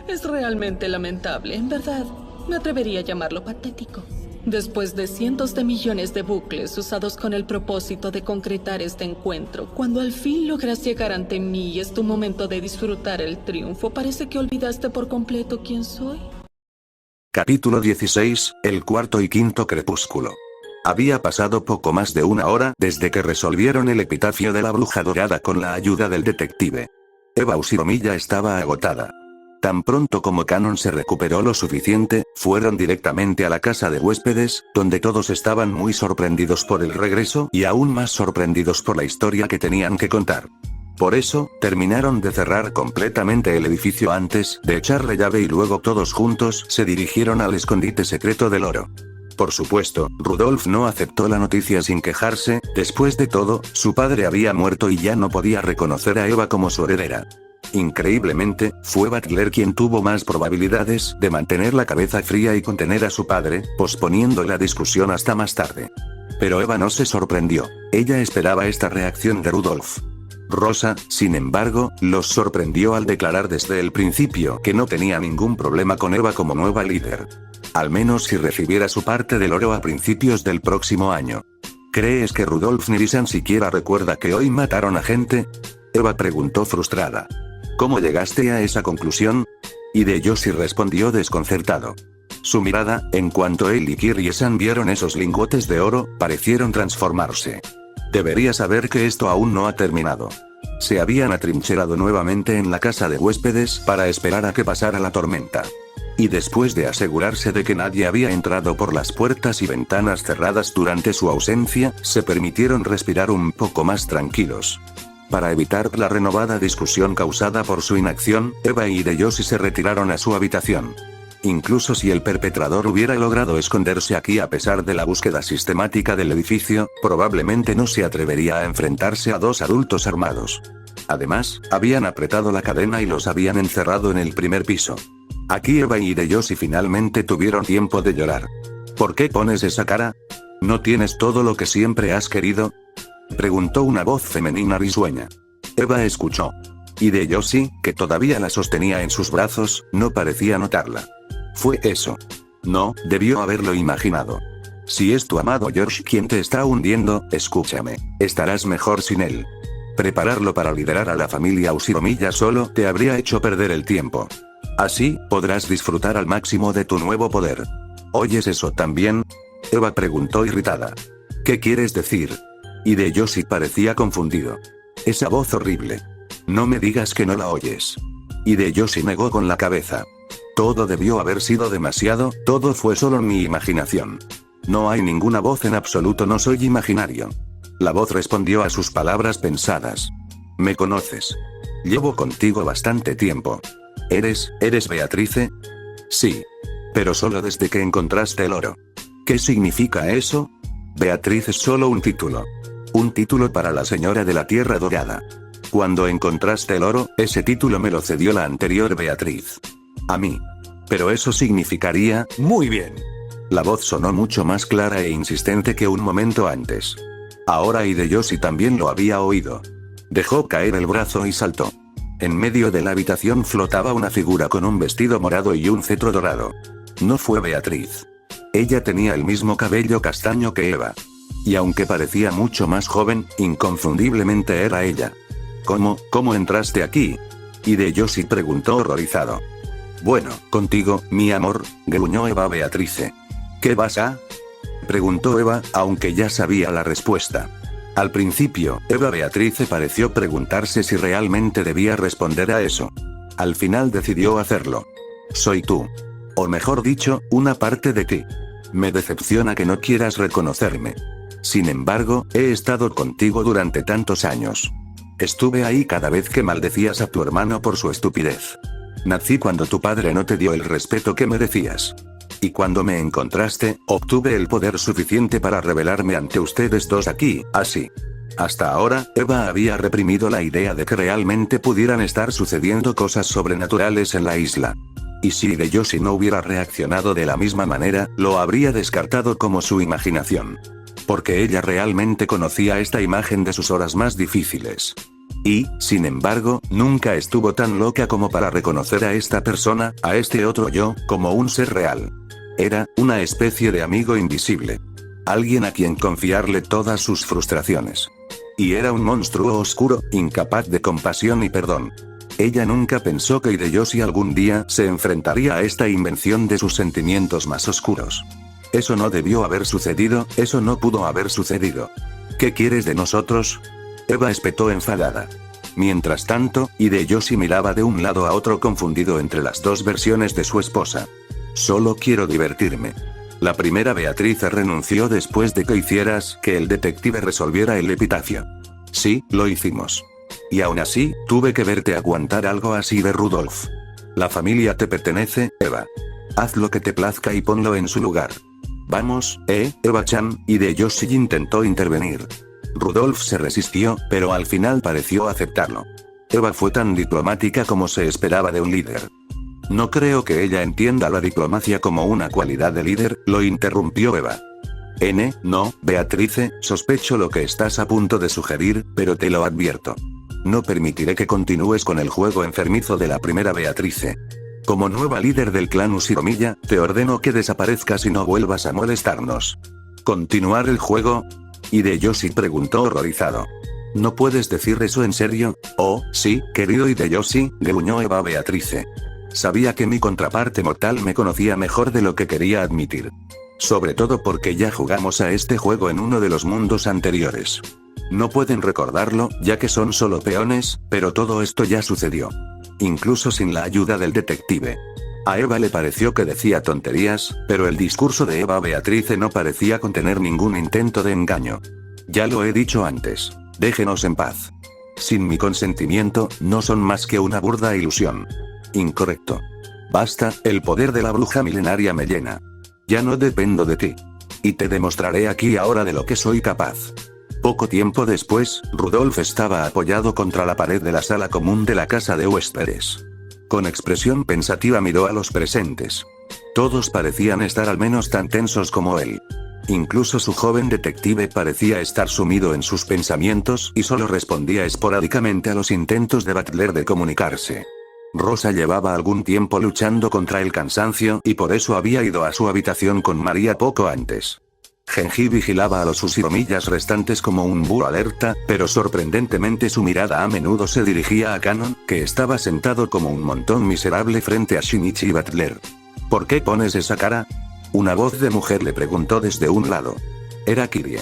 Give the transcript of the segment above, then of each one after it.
Es realmente lamentable, en verdad. Me atrevería a llamarlo patético. Después de cientos de millones de bucles usados con el propósito de concretar este encuentro, cuando al fin logras llegar ante mí y es tu momento de disfrutar el triunfo, parece que olvidaste por completo quién soy. Capítulo 16, el cuarto y quinto crepúsculo. Había pasado poco más de una hora desde que resolvieron el epitafio de la bruja dorada con la ayuda del detective. Eva Usiromiya estaba agotada. Tan pronto como Cannon se recuperó lo suficiente, fueron directamente a la casa de huéspedes, donde todos estaban muy sorprendidos por el regreso y aún más sorprendidos por la historia que tenían que contar. Por eso, terminaron de cerrar completamente el edificio antes de echarle llave y luego todos juntos se dirigieron al escondite secreto del oro. Por supuesto, Rudolf no aceptó la noticia sin quejarse, después de todo, su padre había muerto y ya no podía reconocer a Eva como su heredera. Increíblemente, fue Butler quien tuvo más probabilidades de mantener la cabeza fría y contener a su padre, posponiendo la discusión hasta más tarde. Pero Eva no se sorprendió. Ella esperaba esta reacción de Rudolf. Rosa, sin embargo, los sorprendió al declarar desde el principio que no tenía ningún problema con Eva como nueva líder. Al menos si recibiera su parte del oro a principios del próximo año. ¿Crees que Rudolf Nielsen siquiera recuerda que hoy mataron a gente? Eva preguntó frustrada. ¿Cómo llegaste a esa conclusión? Hideyoshi respondió desconcertado. Su mirada, en cuanto él y Kiryu-san vieron esos lingotes de oro, parecieron transformarse. Debería saber que esto aún no ha terminado. Se habían atrincherado nuevamente en la casa de huéspedes para esperar a que pasara la tormenta. Y después de asegurarse de que nadie había entrado por las puertas y ventanas cerradas durante su ausencia, se permitieron respirar un poco más tranquilos. Para evitar la renovada discusión causada por su inacción, Eva y Hideyoshi se retiraron a su habitación. Incluso si el perpetrador hubiera logrado esconderse aquí a pesar de la búsqueda sistemática del edificio, probablemente no se atrevería a enfrentarse a dos adultos armados. Además, habían apretado la cadena y los habían encerrado en el primer piso. Aquí Eva y Hideyoshi finalmente tuvieron tiempo de llorar. ¿Por qué pones esa cara? ¿No tienes todo lo que siempre has querido? Preguntó una voz femenina risueña. Eva escuchó. Hideyoshi, que todavía la sostenía en sus brazos, no parecía notarla. Fue eso. No, debió haberlo imaginado. Si es tu amado George quien te está hundiendo, escúchame. Estarás mejor sin él. Prepararlo para liderar a la familia Usiromiya solo te habría hecho perder el tiempo. Así, podrás disfrutar al máximo de tu nuevo poder. ¿Oyes eso también? Eva preguntó irritada. ¿Qué quieres decir? Hideyoshi parecía confundido. Esa voz horrible. No me digas que no la oyes. Hideyoshi negó con la cabeza. Todo debió haber sido demasiado, todo fue solo mi imaginación. No hay ninguna voz en absoluto, no soy imaginario. La voz respondió a sus palabras pensadas. ¿Me conoces? Llevo contigo bastante tiempo. ¿Eres Beatrice? Sí. Pero solo desde que encontraste el oro. ¿Qué significa eso? Beatriz es solo un título. Un título para la señora de la Tierra Dorada. Cuando encontraste el oro, ese título me lo cedió la anterior Beatriz. A mí. Pero eso significaría... Muy bien. La voz sonó mucho más clara e insistente que un momento antes. Ahora Hideyoshi también lo había oído. Dejó caer el brazo y saltó. En medio de la habitación flotaba una figura con un vestido morado y un cetro dorado. No fue Beatriz. Ella tenía el mismo cabello castaño que Eva. Y aunque parecía mucho más joven, inconfundiblemente era ella. ¿Cómo entraste aquí? Hideyoshi preguntó horrorizado. Bueno, contigo, mi amor, gruñó Eva Beatrice. ¿Qué vas a? Preguntó Eva, aunque ya sabía la respuesta. Al principio, Eva Beatrice pareció preguntarse si realmente debía responder a eso. Al final decidió hacerlo. Soy tú. O mejor dicho, una parte de ti. Me decepciona que no quieras reconocerme. Sin embargo, he estado contigo durante tantos años. Estuve ahí cada vez que maldecías a tu hermano por su estupidez. Nací cuando tu padre no te dio el respeto que merecías. Y cuando me encontraste, obtuve el poder suficiente para revelarme ante ustedes dos aquí, así. Hasta ahora, Eva había reprimido la idea de que realmente pudieran estar sucediendo cosas sobrenaturales en la isla. Y si Hideyoshi no hubiera reaccionado de la misma manera, lo habría descartado como su imaginación. Porque ella realmente conocía esta imagen de sus horas más difíciles. Y, sin embargo, nunca estuvo tan loca como para reconocer a esta persona, a este otro yo, como un ser real. Era una especie de amigo invisible. Alguien a quien confiarle todas sus frustraciones. Y era un monstruo oscuro, incapaz de compasión y perdón. Ella nunca pensó que Hideyoshi algún día se enfrentaría a esta invención de sus sentimientos más oscuros. Eso no debió haber sucedido, eso no pudo haber sucedido. ¿Qué quieres de nosotros? Eva espetó enfadada. Mientras tanto, Hideyoshi miraba de un lado a otro confundido entre las dos versiones de su esposa. Solo quiero divertirme. La primera Beatriz renunció después de que hicieras que el detective resolviera el epitafio. Sí, lo hicimos. Y aún así, tuve que verte aguantar algo así de Rudolf. La familia te pertenece, Eva. Haz lo que te plazca y ponlo en su lugar. Vamos, Eva-chan, Hideyoshi intentó intervenir. Rudolf se resistió, pero al final pareció aceptarlo. Eva fue tan diplomática como se esperaba de un líder. No creo que ella entienda la diplomacia como una cualidad de líder, lo interrumpió Eva. No, Beatrice, sospecho lo que estás a punto de sugerir, pero te lo advierto. No permitiré que continúes con el juego enfermizo de la primera Beatrice. Como nueva líder del clan Ushiromiya, te ordeno que desaparezcas y no vuelvas a molestarnos. ¿Continuar el juego? Hideyoshi preguntó horrorizado. ¿No puedes decir eso en serio? Oh, sí, querido Hideyoshi, gruñó Eva Beatrice. Sabía que mi contraparte mortal me conocía mejor de lo que quería admitir. Sobre todo porque ya jugamos a este juego en uno de los mundos anteriores. No pueden recordarlo, ya que son solo peones, pero todo esto ya sucedió. Incluso sin la ayuda del detective. A Eva le pareció que decía tonterías, pero el discurso de Eva Beatrice no parecía contener ningún intento de engaño. Ya lo he dicho antes. Déjenos en paz. Sin mi consentimiento, no son más que una burda ilusión. Incorrecto. Basta, el poder de la bruja milenaria me llena. Ya no dependo de ti. Y te demostraré aquí ahora de lo que soy capaz. Poco tiempo después, Rudolf estaba apoyado contra la pared de la sala común de la casa de huéspedes. Con expresión pensativa miró a los presentes. Todos parecían estar al menos tan tensos como él. Incluso su joven detective parecía estar sumido en sus pensamientos y solo respondía esporádicamente a los intentos de Butler de comunicarse. Rosa llevaba algún tiempo luchando contra el cansancio y por eso había ido a su habitación con María poco antes. Genji vigilaba a los Ushiromiyas restantes como un búho alerta, pero sorprendentemente su mirada a menudo se dirigía a Kanon, que estaba sentado como un montón miserable frente a Shinichi y Butler. ¿Por qué pones esa cara? Una voz de mujer le preguntó desde un lado. Era Kirie.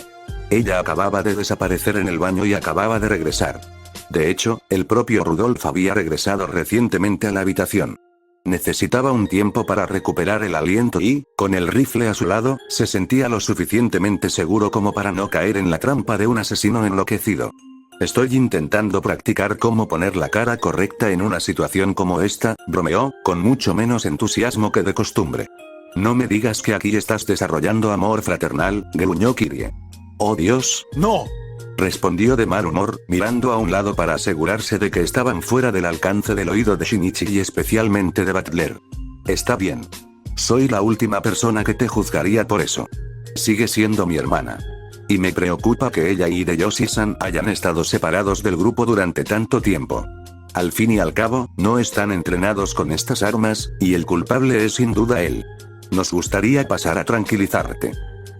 Ella acababa de desaparecer en el baño y acababa de regresar. De hecho, el propio Rudolf había regresado recientemente a la habitación. Necesitaba un tiempo para recuperar el aliento y, con el rifle a su lado, se sentía lo suficientemente seguro como para no caer en la trampa de un asesino enloquecido. Estoy intentando practicar cómo poner la cara correcta en una situación como esta, bromeó, con mucho menos entusiasmo que de costumbre. No me digas que aquí estás desarrollando amor fraternal, gruñó Kirie. Oh Dios, no. Respondió de mal humor, mirando a un lado para asegurarse de que estaban fuera del alcance del oído de Shinichi y especialmente de Butler. Está bien. Soy la última persona que te juzgaría por eso. Sigue siendo mi hermana. Y me preocupa que ella y Hideyoshi-san hayan estado separados del grupo durante tanto tiempo. Al fin y al cabo, no están entrenados con estas armas, y el culpable es sin duda él. Nos gustaría pasar a tranquilizarte.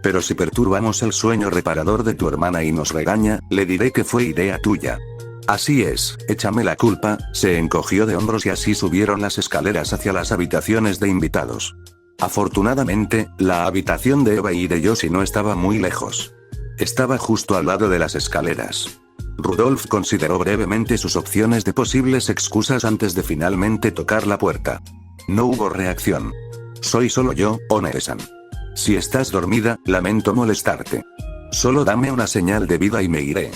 Pero si perturbamos el sueño reparador de tu hermana y nos regaña, le diré que fue idea tuya. Así es, échame la culpa, se encogió de hombros y así subieron las escaleras hacia las habitaciones de invitados. Afortunadamente, la habitación de Eva y de Yoshi no estaba muy lejos. Estaba justo al lado de las escaleras. Rudolf consideró brevemente sus opciones de posibles excusas antes de finalmente tocar la puerta. No hubo reacción. Soy solo yo, One-san. Si estás dormida, lamento molestarte. Solo dame una señal de vida y me iré.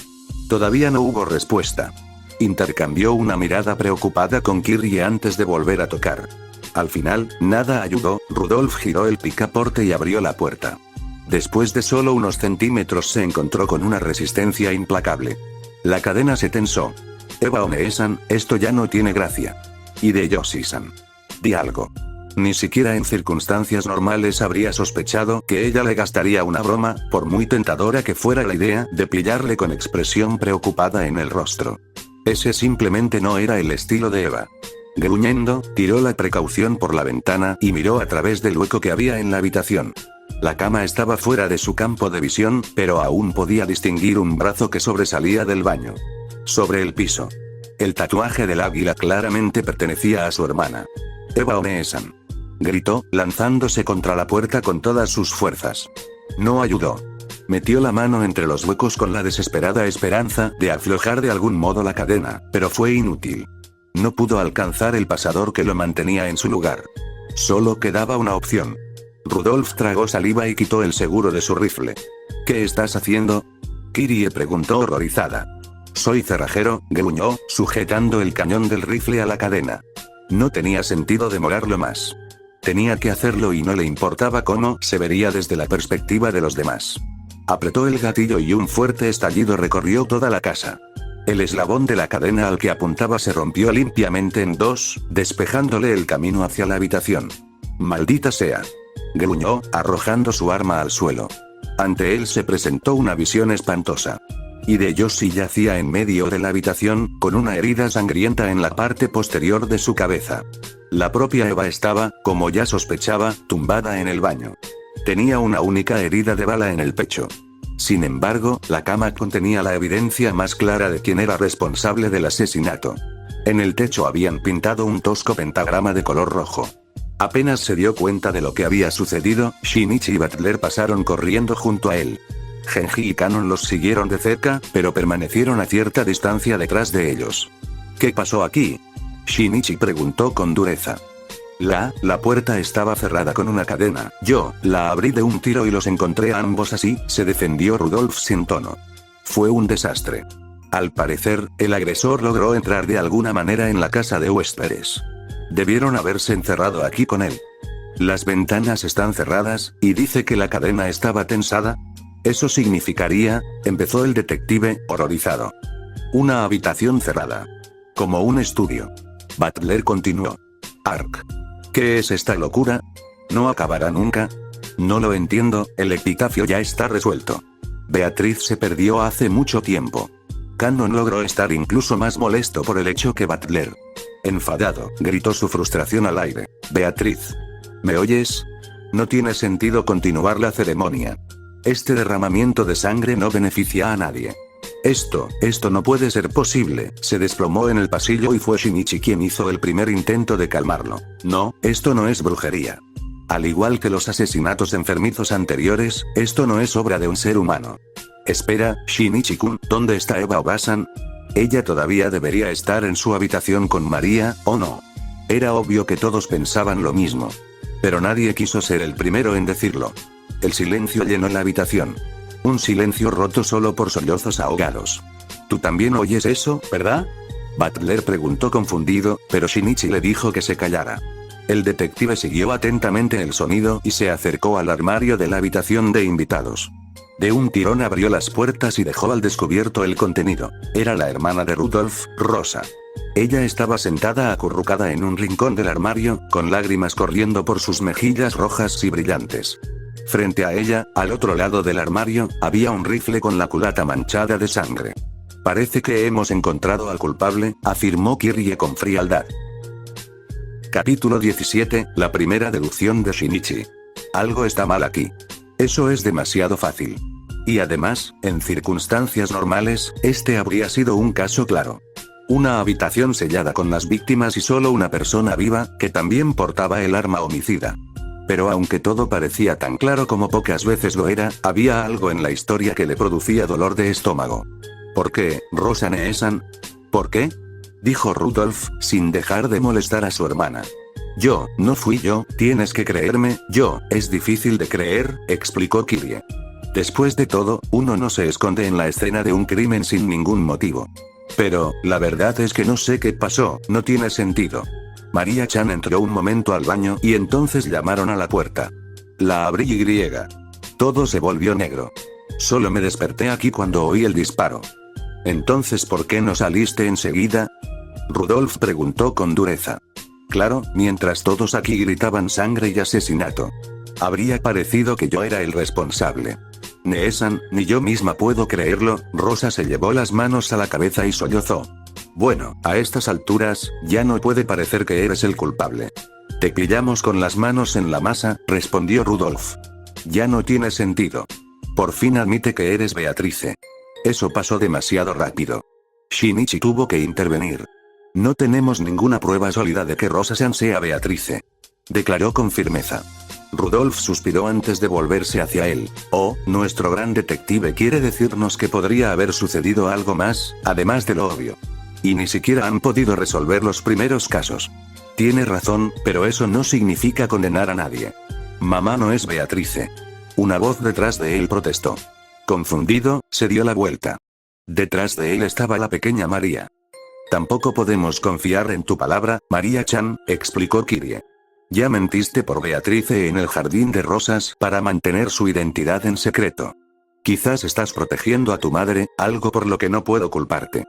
Todavía no hubo respuesta. Intercambió una mirada preocupada con Kirie antes de volver a tocar. Al final, nada ayudó, Rudolf giró el picaporte y abrió la puerta. Después de solo unos centímetros se encontró con una resistencia implacable. La cadena se tensó. Eva One-san, esto ya no tiene gracia. Hideyoshi-san. Di algo. Ni siquiera en circunstancias normales habría sospechado que ella le gastaría una broma, por muy tentadora que fuera la idea de pillarle con expresión preocupada en el rostro. Ese simplemente no era el estilo de Eva. Gruñendo, tiró la precaución por la ventana y miró a través del hueco que había en la habitación. La cama estaba fuera de su campo de visión, pero aún podía distinguir un brazo que sobresalía del baño. Sobre el piso. El tatuaje del águila claramente pertenecía a su hermana. Eva Oneesan. Gritó, lanzándose contra la puerta con todas sus fuerzas. No ayudó. Metió la mano entre los huecos con la desesperada esperanza de aflojar de algún modo la cadena, pero fue inútil. No pudo alcanzar el pasador que lo mantenía en su lugar. Solo quedaba una opción. Rudolf tragó saliva y quitó el seguro de su rifle. ¿Qué estás haciendo? Kyrie preguntó horrorizada. Soy cerrajero, gruñó, sujetando el cañón del rifle a la cadena. No tenía sentido demorarlo más. Tenía que hacerlo y no le importaba cómo se vería desde la perspectiva de los demás. Apretó el gatillo y un fuerte estallido recorrió toda la casa. El eslabón de la cadena al que apuntaba se rompió limpiamente en dos, despejándole el camino hacia la habitación. ¡Maldita sea!, gruñó, arrojando su arma al suelo. Ante él se presentó una visión espantosa. Hideyoshi yacía en medio de la habitación, con una herida sangrienta en la parte posterior de su cabeza. La propia Eva estaba, como ya sospechaba, tumbada en el baño. Tenía una única herida de bala en el pecho. Sin embargo, la cama contenía la evidencia más clara de quién era responsable del asesinato. En el techo habían pintado un tosco pentagrama de color rojo. Apenas se dio cuenta de lo que había sucedido, Shinichi y Butler pasaron corriendo junto a él. Genji y Kanon los siguieron de cerca, pero permanecieron a cierta distancia detrás de ellos. ¿Qué pasó aquí?, Shinichi preguntó con dureza. La puerta estaba cerrada con una cadena. Yo la abrí de un tiro y los encontré a ambos así, se defendió Rudolf sin tono. Fue un desastre. Al parecer, el agresor logró entrar de alguna manera en la casa de huéspedes. Debieron haberse encerrado aquí con él. Las ventanas están cerradas, y dice que la cadena estaba tensada. Eso significaría, empezó el detective, horrorizado. Una habitación cerrada. Como un estudio. Butler continuó. Ark. ¿Qué es esta locura? ¿No acabará nunca? No lo entiendo, el epitafio ya está resuelto. Beatriz se perdió hace mucho tiempo. Kanon logró estar incluso más molesto por el hecho que Butler. Enfadado, gritó su frustración al aire. Beatriz. ¿Me oyes? No tiene sentido continuar la ceremonia. Este derramamiento de sangre no beneficia a nadie. Esto no puede ser posible, se desplomó en el pasillo y fue Shinichi quien hizo el primer intento de calmarlo. No, esto no es brujería. Al igual que los asesinatos enfermizos anteriores, esto no es obra de un ser humano. Espera, Shinichi-kun, ¿dónde está Eva Obasan? Ella todavía debería estar en su habitación con María, ¿o no? Era obvio que todos pensaban lo mismo. Pero nadie quiso ser el primero en decirlo. El silencio llenó la habitación. Un silencio roto solo por sollozos ahogados. ¿Tú también oyes eso, verdad? Butler preguntó confundido, pero Shinichi le dijo que se callara. El detective siguió atentamente el sonido y se acercó al armario de la habitación de invitados. De un tirón abrió las puertas y dejó al descubierto el contenido. Era la hermana de Rudolf, Rosa. Ella estaba sentada acurrucada en un rincón del armario, con lágrimas corriendo por sus mejillas rojas y brillantes. Frente a ella, al otro lado del armario, había un rifle con la culata manchada de sangre. Parece que hemos encontrado al culpable, afirmó Kyrie con frialdad. Capítulo 17, la primera deducción de Shinichi. Algo está mal aquí. Eso es demasiado fácil. Y además, en circunstancias normales, este habría sido un caso claro. Una habitación sellada con las víctimas y solo una persona viva, que también portaba el arma homicida. Pero aunque todo parecía tan claro como pocas veces lo era, había algo en la historia que le producía dolor de estómago. ¿Por qué, Rosa Neesan? ¿Por qué?, dijo Rudolf, sin dejar de molestar a su hermana. No fui yo, tienes que creerme, es difícil de creer, explicó Kyrie. Después de todo, uno no se esconde en la escena de un crimen sin ningún motivo. Pero, la verdad es que no sé qué pasó, no tiene sentido. María-chan entró un momento al baño y entonces llamaron a la puerta. La abrí y todo se volvió negro. Solo me desperté aquí cuando oí el disparo. Entonces, ¿por qué no saliste enseguida? Rudolf preguntó con dureza. Claro, mientras todos aquí gritaban sangre y asesinato. Habría parecido que yo era el responsable. Neesan, ni yo misma puedo creerlo, Rosa se llevó las manos a la cabeza y sollozó. Bueno, a estas alturas, ya no puede parecer que eres el culpable. Te pillamos con las manos en la masa, respondió Rudolf. Ya no tiene sentido. Por fin admite que eres Beatrice. Eso pasó demasiado rápido. Shinichi tuvo que intervenir. No tenemos ninguna prueba sólida de que Rosa-san sea Beatrice, declaró con firmeza. Rudolf suspiró antes de volverse hacia él. Oh, nuestro gran detective quiere decirnos que podría haber sucedido algo más, además de lo obvio. Y ni siquiera han podido resolver los primeros casos. Tiene razón, pero eso no significa condenar a nadie. Mamá no es Beatrice. Una voz detrás de él protestó. Confundido, se dio la vuelta. Detrás de él estaba la pequeña María. Tampoco podemos confiar en tu palabra, María-chan, explicó Kirie. Ya mentiste por Beatrice en el jardín de rosas para mantener su identidad en secreto. Quizás estás protegiendo a tu madre, algo por lo que no puedo culparte.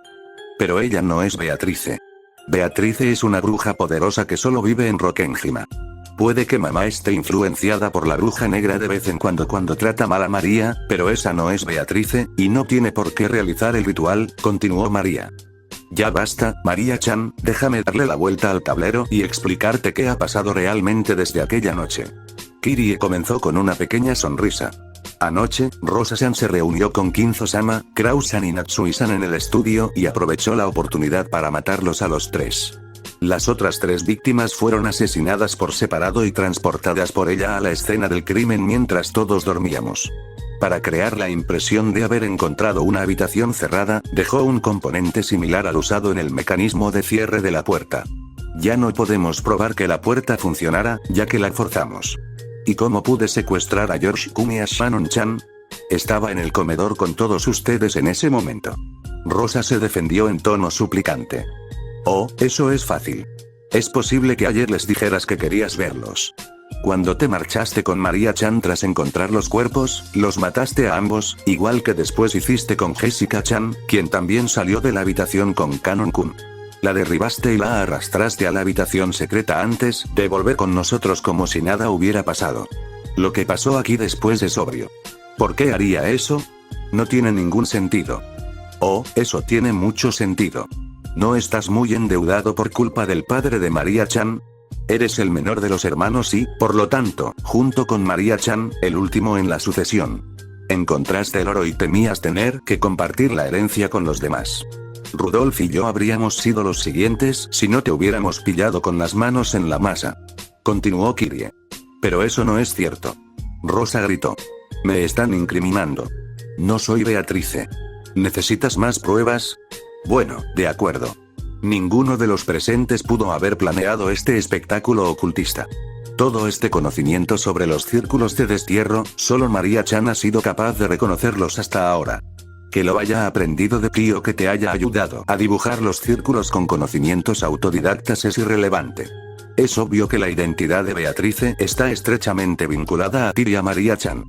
Pero ella no es Beatrice. Beatrice es una bruja poderosa que solo vive en Rockenhima. Puede que mamá esté influenciada por la bruja negra de vez en cuando trata mal a María, pero esa no es Beatrice, y no tiene por qué realizar el ritual, continuó María. Ya basta, María-chan, déjame darle la vuelta al tablero y explicarte qué ha pasado realmente desde aquella noche. Kirie comenzó con una pequeña sonrisa. Anoche, Rosa-san se reunió con Kinzo-sama, Krau-san y Natsui-san en el estudio y aprovechó la oportunidad para matarlos a los tres. Las otras tres víctimas fueron asesinadas por separado y transportadas por ella a la escena del crimen mientras todos dormíamos. Para crear la impresión de haber encontrado una habitación cerrada, dejó un componente similar al usado en el mecanismo de cierre de la puerta. Ya no podemos probar que la puerta funcionara, ya que la forzamos. ¿Y cómo pude secuestrar a George-kun y a Shannon-chan? Estaba en el comedor con todos ustedes en ese momento. Rosa se defendió en tono suplicante. Oh, eso es fácil. Es posible que ayer les dijeras que querías verlos. Cuando te marchaste con María-chan tras encontrar los cuerpos, los mataste a ambos, igual que después hiciste con Jessica-chan, quien también salió de la habitación con Kanon-kun. La derribaste y la arrastraste a la habitación secreta antes de volver con nosotros como si nada hubiera pasado. Lo que pasó aquí después es obvio. ¿Por qué haría eso? No tiene ningún sentido. Oh, eso tiene mucho sentido. ¿No estás muy endeudado por culpa del padre de María-chan? Eres el menor de los hermanos y, por lo tanto, junto con María-chan, el último en la sucesión. Encontraste el oro y temías tener que compartir la herencia con los demás. Rudolf y yo habríamos sido los siguientes si no te hubiéramos pillado con las manos en la masa. Continuó Kirie. Pero eso no es cierto. Rosa gritó. Me están incriminando. No soy Beatrice. ¿Necesitas más pruebas? Bueno, de acuerdo. Ninguno de los presentes pudo haber planeado este espectáculo ocultista. Todo este conocimiento sobre los círculos de destierro, solo María-chan ha sido capaz de reconocerlos hasta ahora. Que lo haya aprendido de ti o que te haya ayudado a dibujar los círculos con conocimientos autodidactas es irrelevante. Es obvio que la identidad de Beatrice está estrechamente vinculada a ti y a María-chan.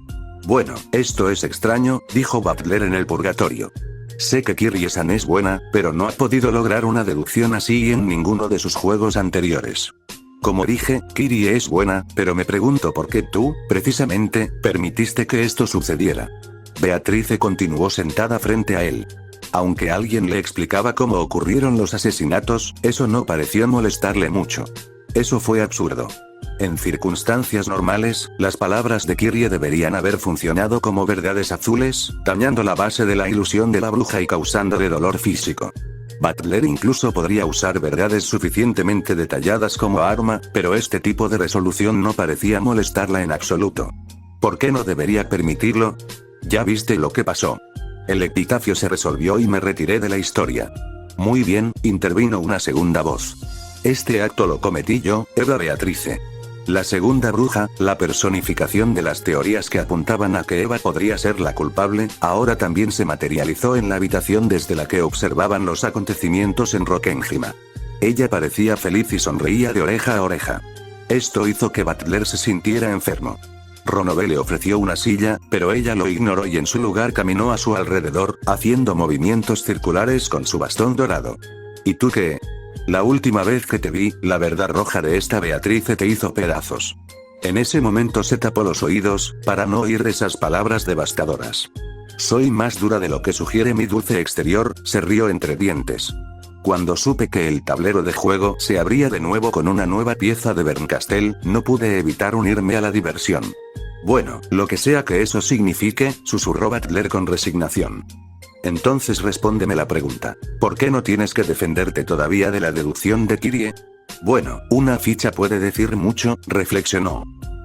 Bueno, esto es extraño, dijo Butler en el purgatorio. Sé que Kirie-san es buena, pero no ha podido lograr una deducción así en ninguno de sus juegos anteriores. Como dije, Kirie es buena, pero me pregunto por qué tú, precisamente, permitiste que esto sucediera. Beatrice continuó sentada frente a él. Aunque alguien le explicaba cómo ocurrieron los asesinatos, eso no pareció molestarle mucho. Eso fue absurdo. En circunstancias normales, las palabras de Kirie deberían haber funcionado como verdades azules, dañando la base de la ilusión de la bruja y causándole dolor físico. Butler incluso podría usar verdades suficientemente detalladas como arma, pero este tipo de resolución no parecía molestarla en absoluto. ¿Por qué no debería permitirlo? Ya viste lo que pasó. El epitafio se resolvió y me retiré de la historia. Muy bien, intervino una segunda voz. Este acto lo cometí yo, Eva Beatrice. La segunda bruja, la personificación de las teorías que apuntaban a que Eva podría ser la culpable, ahora también se materializó en la habitación desde la que observaban los acontecimientos en Rockenhima. Ella parecía feliz y sonreía de oreja a oreja. Esto hizo que Butler se sintiera enfermo. Ronobe le ofreció una silla, pero ella lo ignoró y en su lugar caminó a su alrededor, haciendo movimientos circulares con su bastón dorado. ¿Y tú qué? La última vez que te vi, la verdad roja de esta Beatrice te hizo pedazos. En ese momento se tapó los oídos, para no oír esas palabras devastadoras. Soy más dura de lo que sugiere mi dulce exterior, se rió entre dientes. Cuando supe que el tablero de juego se abría de nuevo con una nueva pieza de Bernkastel, no pude evitar unirme a la diversión. Bueno, lo que sea que eso signifique, susurró Butler con resignación. Entonces respóndeme la pregunta. ¿Por qué no tienes que defenderte todavía de la deducción de Kyrie? Bueno, una ficha puede decir mucho, reflexionó.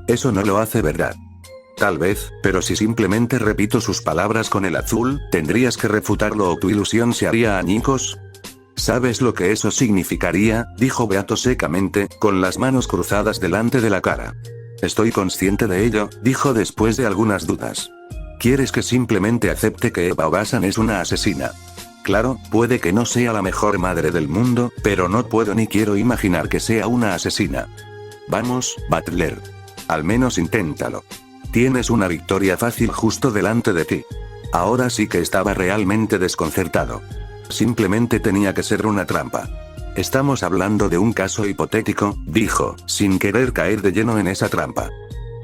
Eso no lo hace verdad. Tal vez, pero si simplemente repito sus palabras con el azul, tendrías que refutarlo o tu ilusión se haría añicos. ¿Sabes lo que eso significaría?, dijo Beato secamente, con las manos cruzadas delante de la cara. Estoy consciente de ello, dijo después de algunas dudas. ¿Quieres que simplemente acepte que Eva Obasan es una asesina? Claro, puede que no sea la mejor madre del mundo, pero no puedo ni quiero imaginar que sea una asesina. Vamos, Butler. Al menos inténtalo. Tienes una victoria fácil justo delante de ti. Ahora sí que estaba realmente desconcertado. Simplemente tenía que ser una trampa. Estamos hablando de un caso hipotético, dijo, sin querer caer de lleno en esa trampa.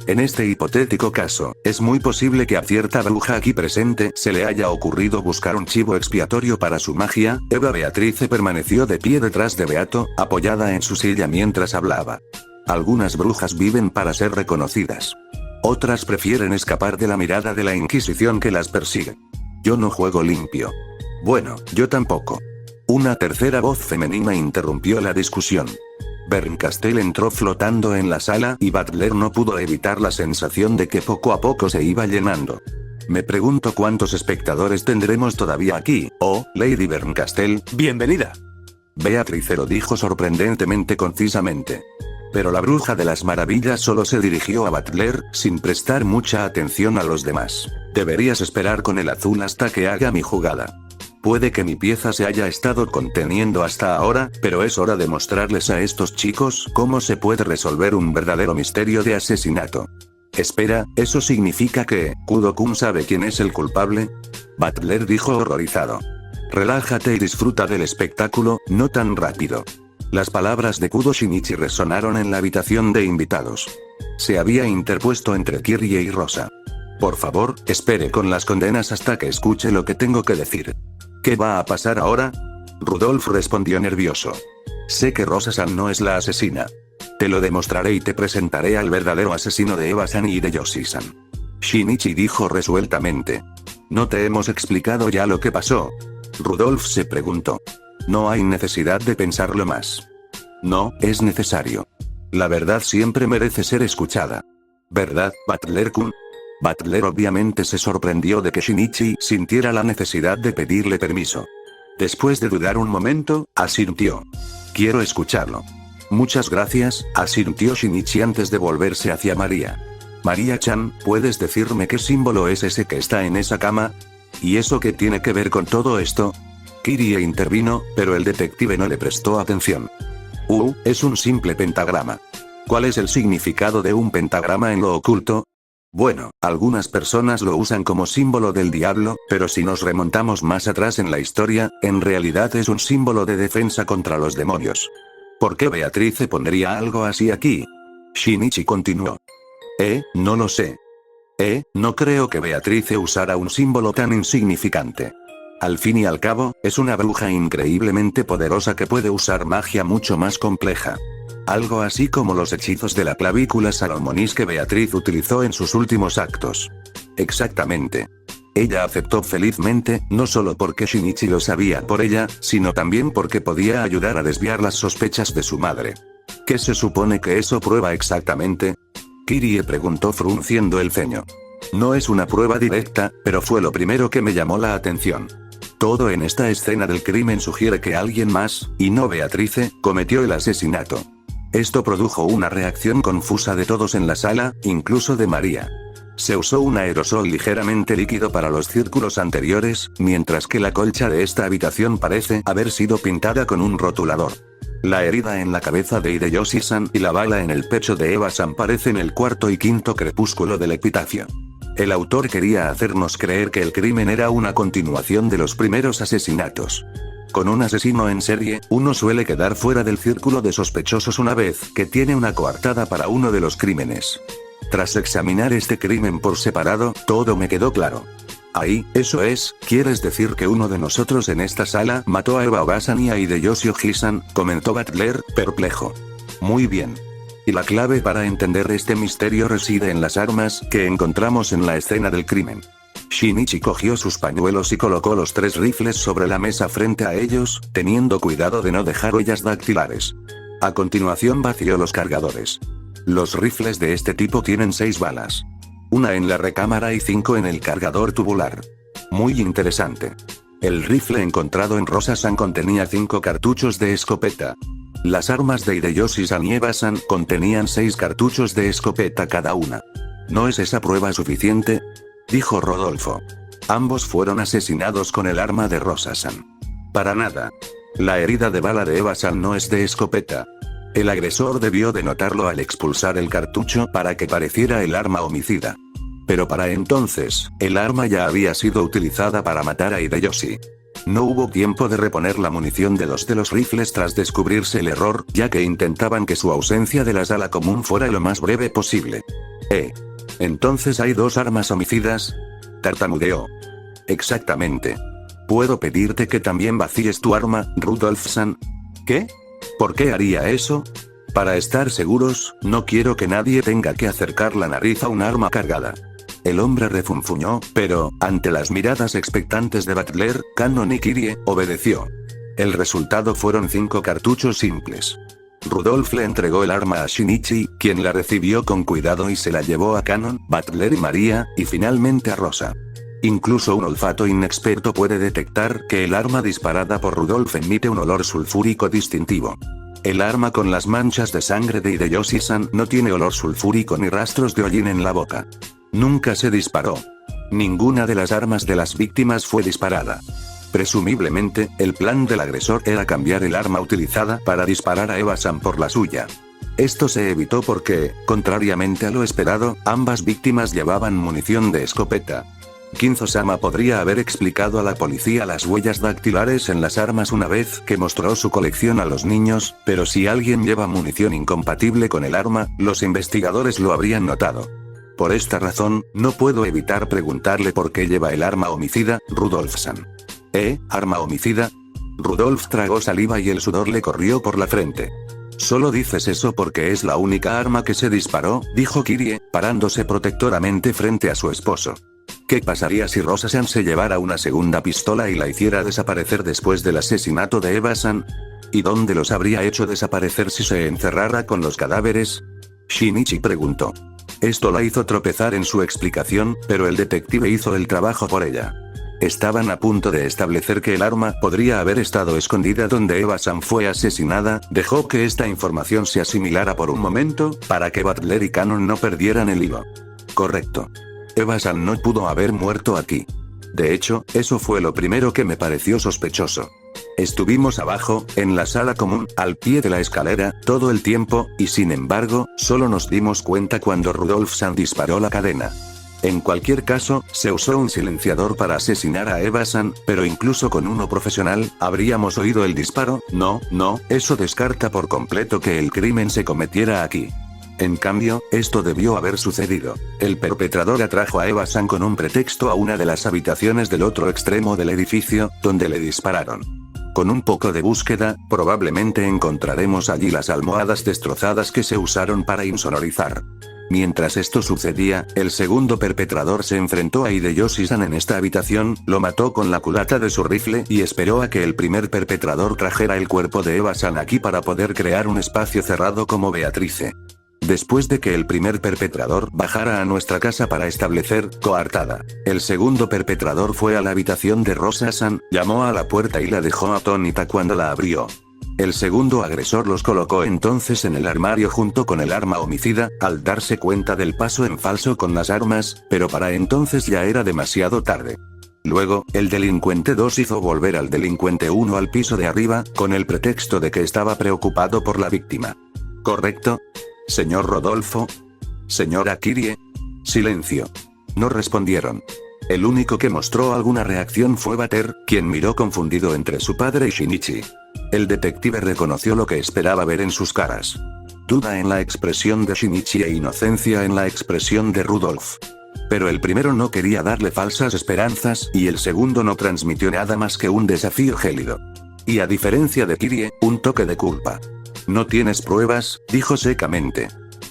En este hipotético caso, es muy posible que a cierta bruja aquí presente se le haya ocurrido buscar un chivo expiatorio para su magia. Eva Beatrice permaneció de pie detrás de Beato, apoyada en su silla mientras hablaba. Algunas brujas viven para ser reconocidas. Otras prefieren escapar de la mirada de la Inquisición que las persigue. Yo no juego limpio. Bueno, yo tampoco. Una tercera voz femenina interrumpió la discusión. Bernkastel entró flotando en la sala y Butler no pudo evitar la sensación de que poco a poco se iba llenando. Me pregunto cuántos espectadores tendremos todavía aquí, Lady Bernkastel. Bienvenida. Beatrice lo dijo sorprendentemente concisamente. Pero la bruja de las maravillas solo se dirigió a Butler, sin prestar mucha atención a los demás. Deberías esperar con el azul hasta que haga mi jugada. Puede que mi pieza se haya estado conteniendo hasta ahora, pero es hora de mostrarles a estos chicos cómo se puede resolver un verdadero misterio de asesinato. Espera, ¿eso significa que Kudo-kun sabe quién es el culpable? Butler dijo horrorizado. Relájate y disfruta del espectáculo, no tan rápido. Las palabras de Kudo Shinichi resonaron en la habitación de invitados. Se había interpuesto entre Kyrie y Rosa. Por favor, espere con las condenas hasta que escuche lo que tengo que decir. ¿Qué va a pasar ahora? Rudolf respondió nervioso. Sé que Rosa-san no es la asesina. Te lo demostraré y te presentaré al verdadero asesino de Eva-san y de Yoshi-san. Shinichi dijo resueltamente. ¿No te hemos explicado ya lo que pasó? Rudolf se preguntó. No hay necesidad de pensarlo más. No, es necesario. La verdad siempre merece ser escuchada. ¿Verdad, Butler-kun? Butler obviamente se sorprendió de que Shinichi sintiera la necesidad de pedirle permiso. Después de dudar un momento, asintió. Quiero escucharlo. Muchas gracias, asintió Shinichi antes de volverse hacia María. María-chan, ¿puedes decirme qué símbolo es ese que está en esa cama? ¿Y eso qué tiene que ver con todo esto? Kyrie intervino, pero el detective no le prestó atención. Es un simple pentagrama. ¿Cuál es el significado de un pentagrama en lo oculto? Bueno, algunas personas lo usan como símbolo del diablo, pero si nos remontamos más atrás en la historia, en realidad es un símbolo de defensa contra los demonios. ¿Por qué Beatrice pondría algo así aquí? Shinichi continuó. No lo sé. No creo que Beatrice usara un símbolo tan insignificante. Al fin y al cabo, es una bruja increíblemente poderosa que puede usar magia mucho más compleja. Algo así como los hechizos de la clavícula Salomonis que Beatriz utilizó en sus últimos actos. Exactamente. Ella aceptó felizmente, no solo porque Shinichi lo sabía por ella, sino también porque podía ayudar a desviar las sospechas de su madre. ¿Qué se supone que eso prueba exactamente? Kyrie preguntó frunciendo el ceño. No es una prueba directa, pero fue lo primero que me llamó la atención. Todo en esta escena del crimen sugiere que alguien más, y no Beatrice, cometió el asesinato. Esto produjo una reacción confusa de todos en la sala, incluso de María. Se usó un aerosol ligeramente líquido para los círculos anteriores, mientras que la colcha de esta habitación parece haber sido pintada con un rotulador. La herida en la cabeza de Hideyoshi-san y la bala en el pecho de Eva-san parecen el cuarto y quinto crepúsculo del epitafio. El autor quería hacernos creer que el crimen era una continuación de los primeros asesinatos. Con un asesino en serie, uno suele quedar fuera del círculo de sospechosos una vez que tiene una coartada para uno de los crímenes. Tras examinar este crimen por separado, todo me quedó claro. Ahí, eso es, ¿quieres decir que uno de nosotros en esta sala mató a Eva Obasan y a Hideyoshi Ojisan? Comentó Butler, perplejo. Muy bien. Y la clave para entender este misterio reside en las armas que encontramos en la escena del crimen. Shinichi cogió sus pañuelos y colocó los 3 rifles sobre la mesa frente a ellos, teniendo cuidado de no dejar huellas dactilares. A continuación vació los cargadores. Los rifles de este tipo tienen 6 balas. Una en la recámara y 5 en el cargador tubular. Muy interesante. El rifle encontrado en Rosa-san contenía 5 cartuchos de escopeta. Las armas de Hideyoshi-san y Eva-san contenían 6 cartuchos de escopeta cada una. ¿No es esa prueba suficiente?, dijo Rodolfo. Ambos fueron asesinados con el arma de Rosa-san. Para nada. La herida de bala de Eva-san no es de escopeta. El agresor debió de notarlo al expulsar el cartucho para que pareciera el arma homicida. Pero para entonces, el arma ya había sido utilizada para matar a Hideyoshi. No hubo tiempo de reponer la munición de 2 de los rifles tras descubrirse el error, ya que intentaban que su ausencia de la sala común fuera lo más breve posible. Entonces hay 2 armas homicidas, tartamudeó. Exactamente. ¿Puedo pedirte que también vacíes tu arma, Rudolf-san? ¿Qué? ¿Por qué haría eso? Para estar seguros, no quiero que nadie tenga que acercar la nariz a un arma cargada. El hombre refunfuñó, pero, ante las miradas expectantes de Butler, Cannon y Kirie, obedeció. El resultado fueron 5 cartuchos simples. Rudolf le entregó el arma a Shinichi, quien la recibió con cuidado y se la llevó a Cannon, Butler y María, y finalmente a Rosa. Incluso un olfato inexperto puede detectar que el arma disparada por Rudolf emite un olor sulfúrico distintivo. El arma con las manchas de sangre de Hideyoshi-san no tiene olor sulfúrico ni rastros de hollín en la boca. Nunca se disparó. Ninguna de las armas de las víctimas fue disparada. Presumiblemente, el plan del agresor era cambiar el arma utilizada para disparar a Eva-san por la suya. Esto se evitó porque, contrariamente a lo esperado, ambas víctimas llevaban munición de escopeta. Kinzo-sama podría haber explicado a la policía las huellas dactilares en las armas una vez que mostró su colección a los niños, pero si alguien lleva munición incompatible con el arma, los investigadores lo habrían notado. Por esta razón, no puedo evitar preguntarle por qué lleva el arma homicida, Rudolf-san. ¿Arma homicida? Rudolf tragó saliva y el sudor le corrió por la frente. Solo dices eso porque es la única arma que se disparó, dijo Kirie, parándose protectoramente frente a su esposo. ¿Qué pasaría si Rosa-san se llevara una segunda pistola y la hiciera desaparecer después del asesinato de Eva-san? ¿Y dónde los habría hecho desaparecer si se encerrara con los cadáveres? Shinichi preguntó. Esto la hizo tropezar en su explicación, pero el detective hizo el trabajo por ella. Estaban a punto de establecer que el arma podría haber estado escondida donde Eva-san fue asesinada, dejó que esta información se asimilara por un momento, para que Butler y Cannon no perdieran el hilo. Correcto. Eva-san no pudo haber muerto aquí. De hecho, eso fue lo primero que me pareció sospechoso. Estuvimos abajo, en la sala común, al pie de la escalera, todo el tiempo, y sin embargo, solo nos dimos cuenta cuando Rudolf-san disparó la cadena. En cualquier caso, se usó un silenciador para asesinar a Eva-san, pero incluso con uno profesional, ¿habríamos oído el disparo? No, eso descarta por completo que el crimen se cometiera aquí. En cambio, esto debió haber sucedido. El perpetrador atrajo a Eva-san con un pretexto a una de las habitaciones del otro extremo del edificio, donde le dispararon. Con un poco de búsqueda, probablemente encontraremos allí las almohadas destrozadas que se usaron para insonorizar. Mientras esto sucedía, el segundo perpetrador se enfrentó a Hideyoshi-san en esta habitación, lo mató con la culata de su rifle y esperó a que el primer perpetrador trajera el cuerpo de Eva-san aquí para poder crear un espacio cerrado como Beatrice. Después de que el primer perpetrador bajara a nuestra casa para establecer coartada, el segundo perpetrador fue a la habitación de Rosa-san, llamó a la puerta y la dejó atónita cuando la abrió. El segundo agresor los colocó entonces en el armario junto con el arma homicida, al darse cuenta del paso en falso con las armas, pero para entonces ya era demasiado tarde. Luego, el delincuente 2 hizo volver al delincuente 1 al piso de arriba, con el pretexto de que estaba preocupado por la víctima. ¿Correcto? Señor Rodolfo. Señora Kirie. Silencio. No respondieron. El único que mostró alguna reacción fue Bater, quien miró confundido entre su padre y Shinichi. El detective reconoció lo que esperaba ver en sus caras. Duda en la expresión de Shinichi e inocencia en la expresión de Rudolf. Pero el primero no quería darle falsas esperanzas y el segundo no transmitió nada más que un desafío gélido. Y a diferencia de Kirie, un toque de culpa. ¿No tienes pruebas?, dijo secamente.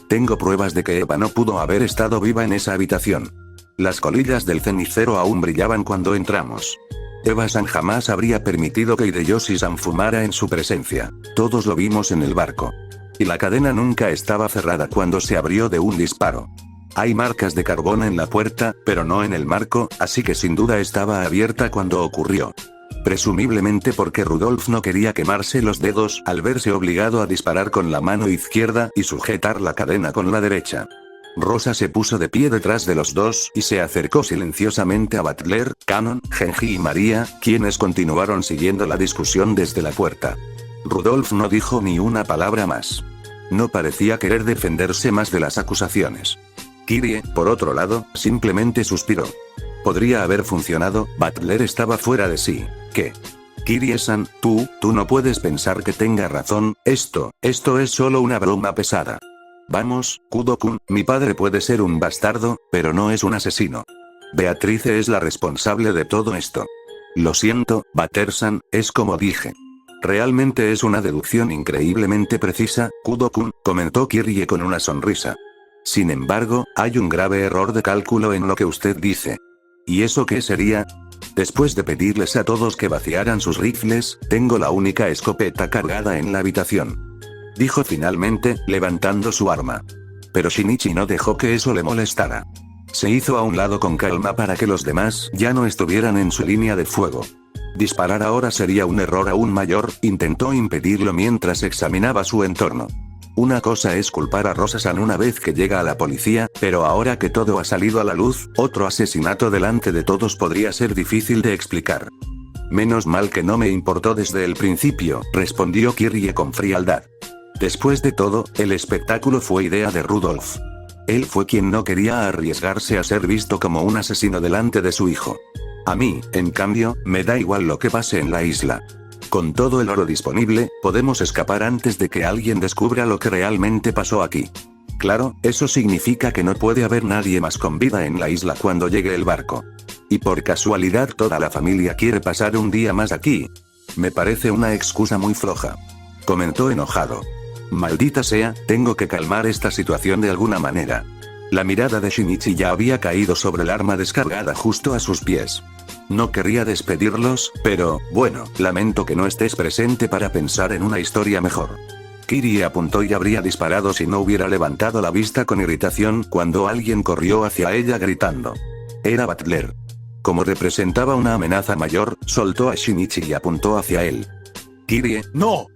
Tengo pruebas de que Eva no pudo haber estado viva en esa habitación. Las colillas del cenicero aún brillaban cuando entramos. Eva-san jamás habría permitido que Hideyoshi-san fumara en su presencia. Todos lo vimos en el barco. Y la cadena nunca estaba cerrada cuando se abrió de un disparo. Hay marcas de carbón en la puerta, pero no en el marco, así que sin duda estaba abierta cuando ocurrió. Presumiblemente porque Rudolf no quería quemarse los dedos al verse obligado a disparar con la mano izquierda y sujetar la cadena con la derecha. Rosa se puso de pie detrás de los dos y se acercó silenciosamente a Butler, Cannon, Genji y María, quienes continuaron siguiendo la discusión desde la puerta. Rudolf no dijo ni una palabra más. No parecía querer defenderse más de las acusaciones. Kirie, por otro lado, simplemente suspiró. Podría haber funcionado, Butler estaba fuera de sí. ¿Qué? Kirie-san, tú no puedes pensar que tenga razón, esto es solo una broma pesada. Vamos, Kudo-kun, mi padre puede ser un bastardo, pero no es un asesino. Beatrice es la responsable de todo esto. Lo siento, Butler-san, es como dije. Realmente es una deducción increíblemente precisa, Kudo-kun, comentó Kirie con una sonrisa. Sin embargo, hay un grave error de cálculo en lo que usted dice. ¿Y eso qué sería? Después de pedirles a todos que vaciaran sus rifles, tengo la única escopeta cargada en la habitación. Dijo finalmente, levantando su arma. Pero Shinichi no dejó que eso le molestara. Se hizo a un lado con calma para que los demás ya no estuvieran en su línea de fuego. Disparar ahora sería un error aún mayor, intentó impedirlo mientras examinaba su entorno. Una cosa es culpar a Rosa-san una vez que llega a la policía, pero ahora que todo ha salido a la luz, otro asesinato delante de todos podría ser difícil de explicar. Menos mal que no me importó desde el principio, respondió Kirie con frialdad. Después de todo, el espectáculo fue idea de Rudolf. Él fue quien no quería arriesgarse a ser visto como un asesino delante de su hijo. A mí, en cambio, me da igual lo que pase en la isla. Con todo el oro disponible, podemos escapar antes de que alguien descubra lo que realmente pasó aquí. Claro, eso significa que no puede haber nadie más con vida en la isla cuando llegue el barco. Y por casualidad toda la familia quiere pasar un día más aquí. Me parece una excusa muy floja. Comentó enojado. Maldita sea, tengo que calmar esta situación de alguna manera. La mirada de Shinichi ya había caído sobre el arma descargada justo a sus pies. No querría despedirlos, pero, bueno, lamento que no estés presente para pensar en una historia mejor. Kirie apuntó y habría disparado si no hubiera levantado la vista con irritación cuando alguien corrió hacia ella gritando. Era Butler. Como representaba una amenaza mayor, soltó a Shinichi y apuntó hacia él. Kirie, ¡no!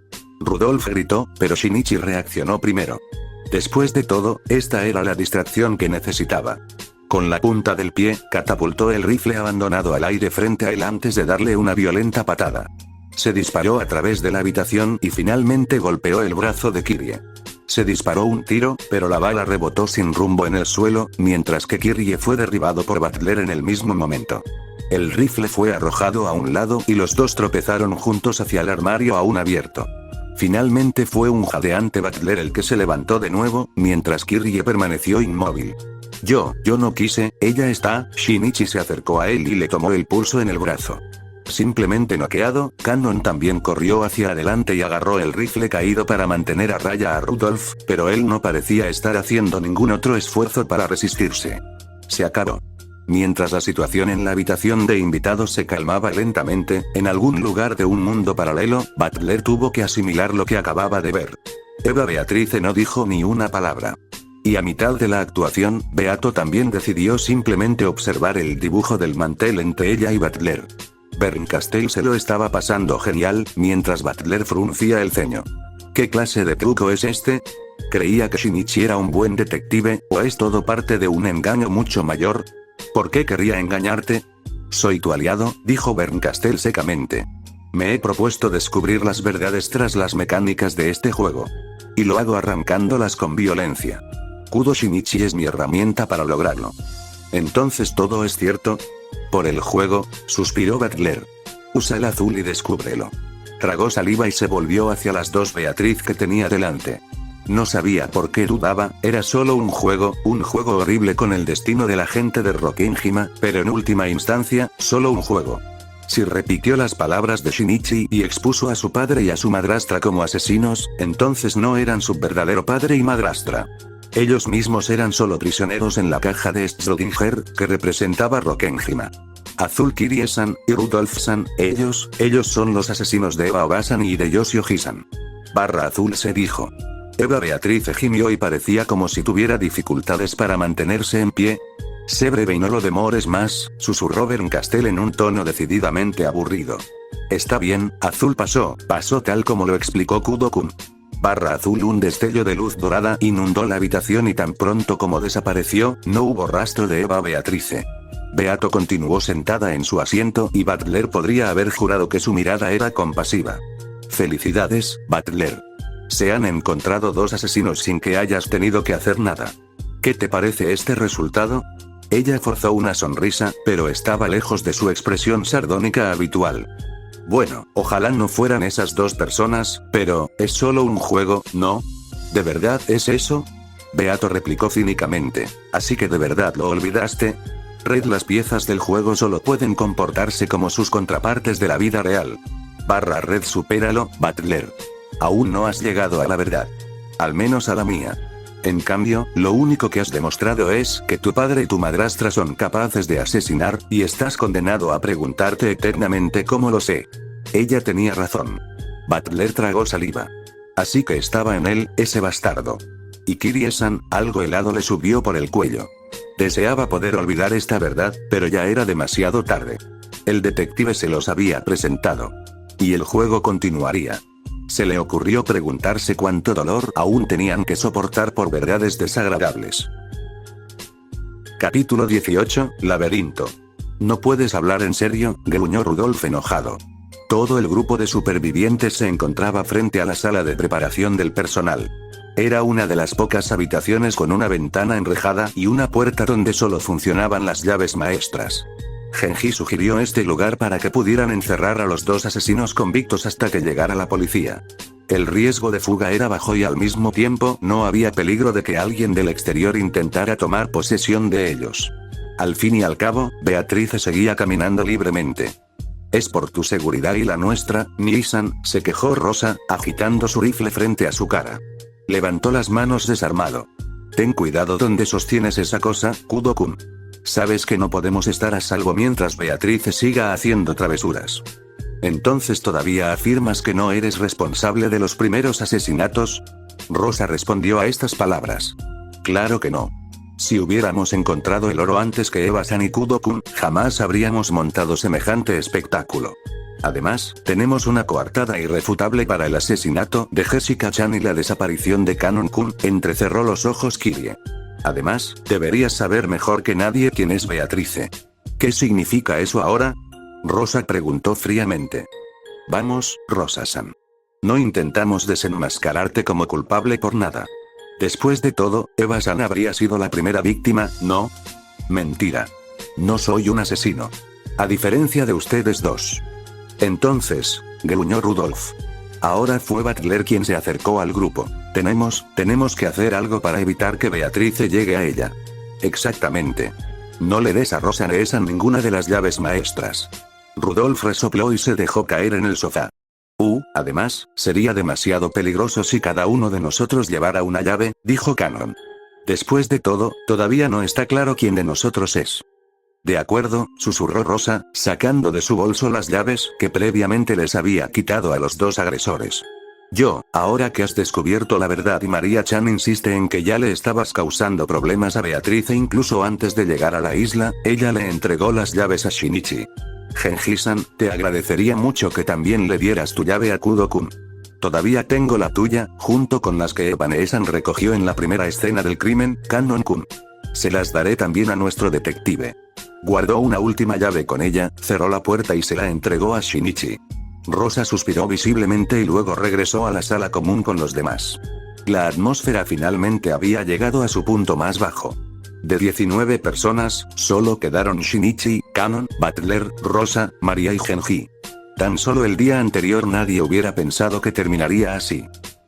Rudolf gritó, pero Shinichi reaccionó primero. Después de todo, esta era la distracción que necesitaba. Con la punta del pie, catapultó el rifle abandonado al aire frente a él antes de darle una violenta patada. Se disparó a través de la habitación y finalmente golpeó el brazo de Kirie. Se disparó un tiro, pero la bala rebotó sin rumbo en el suelo, mientras que Kirie fue derribado por Butler en el mismo momento. El rifle fue arrojado a un lado y los dos tropezaron juntos hacia el armario aún abierto. Finalmente fue un jadeante Butler el que se levantó de nuevo, mientras Kirie permaneció inmóvil. Yo no quise, ella está. Shinichi se acercó a él y le tomó el pulso en el brazo. Simplemente noqueado, Cannon también corrió hacia adelante y agarró el rifle caído para mantener a raya a Rudolf, pero él no parecía estar haciendo ningún otro esfuerzo para resistirse. Se acabó. Mientras la situación en la habitación de invitados se calmaba lentamente, en algún lugar de un mundo paralelo, Butler tuvo que asimilar lo que acababa de ver. Eva Beatrice no dijo ni una palabra. Y a mitad de la actuación, Beato también decidió simplemente observar el dibujo del mantel entre ella y Butler. Bernkastel se lo estaba pasando genial, mientras Butler fruncía el ceño. ¿Qué clase de truco es este? ¿Creía que Shinichi era un buen detective, o es todo parte de un engaño mucho mayor? ¿Por qué querría engañarte? Soy tu aliado, dijo Bernkastel secamente. Me he propuesto descubrir las verdades tras las mecánicas de este juego. Y lo hago arrancándolas con violencia. Kudo Shinichi es mi herramienta para lograrlo. ¿Entonces todo es cierto? Por el juego, suspiró Butler. Usa el azul y descúbrelo. Tragó saliva y se volvió hacia las dos Beatriz que tenía delante. No sabía por qué dudaba, era solo un juego horrible con el destino de la gente de Rokkenhima, pero en última instancia, solo un juego. Si repitió las palabras de Shinichi y expuso a su padre y a su madrastra como asesinos, entonces no eran su verdadero padre y madrastra. Ellos mismos eran solo prisioneros en la caja de Schrödinger, que representaba Rokkenhima. Azul Kirie-san y Rudolf-san, ellos son los asesinos de Eva Oba-san y de Yoshioji-san. Azul se dijo. Eva Beatrice gimió y parecía como si tuviera dificultades para mantenerse en pie. Sé breve y no lo demores más, susurró Berncastel en un tono decididamente aburrido. Está bien, Azul pasó tal como lo explicó Kudo-kun. Azul, un destello de luz dorada inundó la habitación y tan pronto como desapareció, no hubo rastro de Eva Beatrice. Beato continuó sentada en su asiento y Butler podría haber jurado que su mirada era compasiva. Felicidades, Butler. Se han encontrado 2 asesinos sin que hayas tenido que hacer nada. ¿Qué te parece este resultado? Ella forzó una sonrisa, pero estaba lejos de su expresión sardónica habitual. Bueno, ojalá no fueran esas 2 personas, pero, es solo un juego, ¿no? ¿De verdad es eso? Beato replicó cínicamente. ¿Así que de verdad lo olvidaste? Red, las piezas del juego solo pueden comportarse como sus contrapartes de la vida real. Red, supéralo, Butler. Aún no has llegado a la verdad. Al menos a la mía. En cambio, lo único que has demostrado es que tu padre y tu madrastra son capaces de asesinar, y estás condenado a preguntarte eternamente cómo lo sé. Ella tenía razón. Butler tragó saliva. Así que estaba en él, ese bastardo. Y Kirie-san, algo helado le subió por el cuello. Deseaba poder olvidar esta verdad, pero ya era demasiado tarde. El detective se los había presentado. Y el juego continuaría. Se le ocurrió preguntarse cuánto dolor aún tenían que soportar por verdades desagradables. Capítulo 18, Laberinto. ¿No puedes hablar en serio?, gruñó Rudolf enojado. Todo el grupo de supervivientes se encontraba frente a la sala de preparación del personal. Era una de las pocas habitaciones con una ventana enrejada y una puerta donde solo funcionaban las llaves maestras. Genji sugirió este lugar para que pudieran encerrar a los 2 asesinos convictos hasta que llegara la policía. El riesgo de fuga era bajo y al mismo tiempo no había peligro de que alguien del exterior intentara tomar posesión de ellos. Al fin y al cabo, Beatrice seguía caminando libremente. Es por tu seguridad y la nuestra, Nii-san, se quejó Rosa, agitando su rifle frente a su cara. Levantó las manos desarmado. Ten cuidado donde sostienes esa cosa, Kudo-kun. Sabes que no podemos estar a salvo mientras Beatrice siga haciendo travesuras. ¿Entonces todavía afirmas que no eres responsable de los primeros asesinatos? Rosa respondió a estas palabras. Claro que no. Si hubiéramos encontrado el oro antes que Eva-san y Kudo-kun, jamás habríamos montado semejante espectáculo. Además, tenemos una coartada irrefutable para el asesinato de Jessica-chan y la desaparición de Kanon-kun, entrecerró los ojos Kirie. Además, deberías saber mejor que nadie quién es Beatrice. ¿Qué significa eso ahora? Rosa preguntó fríamente. Vamos, Rosa-san. No intentamos desenmascararte como culpable por nada. Después de todo, Eva-san habría sido la primera víctima, ¿no? Mentira. No soy un asesino. A diferencia de ustedes 2. Entonces, gruñó Rudolf. Ahora fue Butler quien se acercó al grupo. Tenemos que hacer algo para evitar que Beatrice llegue a ella. Exactamente. No le des a Rosa esa ninguna de las llaves maestras. Rudolf resopló y se dejó caer en el sofá. Además, sería demasiado peligroso si cada uno de nosotros llevara una llave, dijo Kanon. Después de todo, todavía no está claro quién de nosotros es. De acuerdo, susurró Rosa, sacando de su bolso las llaves que previamente les había quitado a los 2 agresores. Ahora que has descubierto la verdad y María-chan insiste en que ya le estabas causando problemas a Beatrice incluso antes de llegar a la isla, ella le entregó las llaves a Shinichi. Genji-san, te agradecería mucho que también le dieras tu llave a Kudo-kun. Todavía tengo la tuya, junto con las que Evan-san recogió en la primera escena del crimen, Kanon-kun. Se las daré también a nuestro detective. Guardó una última llave con ella, cerró la puerta y se la entregó a Shinichi. Rosa suspiró visiblemente y luego regresó a la sala común con los demás. La atmósfera finalmente había llegado a su punto más bajo. De 19 personas, solo quedaron Shinichi, Kanon, Butler, Rosa, María y Genji. Tan solo el día anterior nadie hubiera pensado que terminaría así.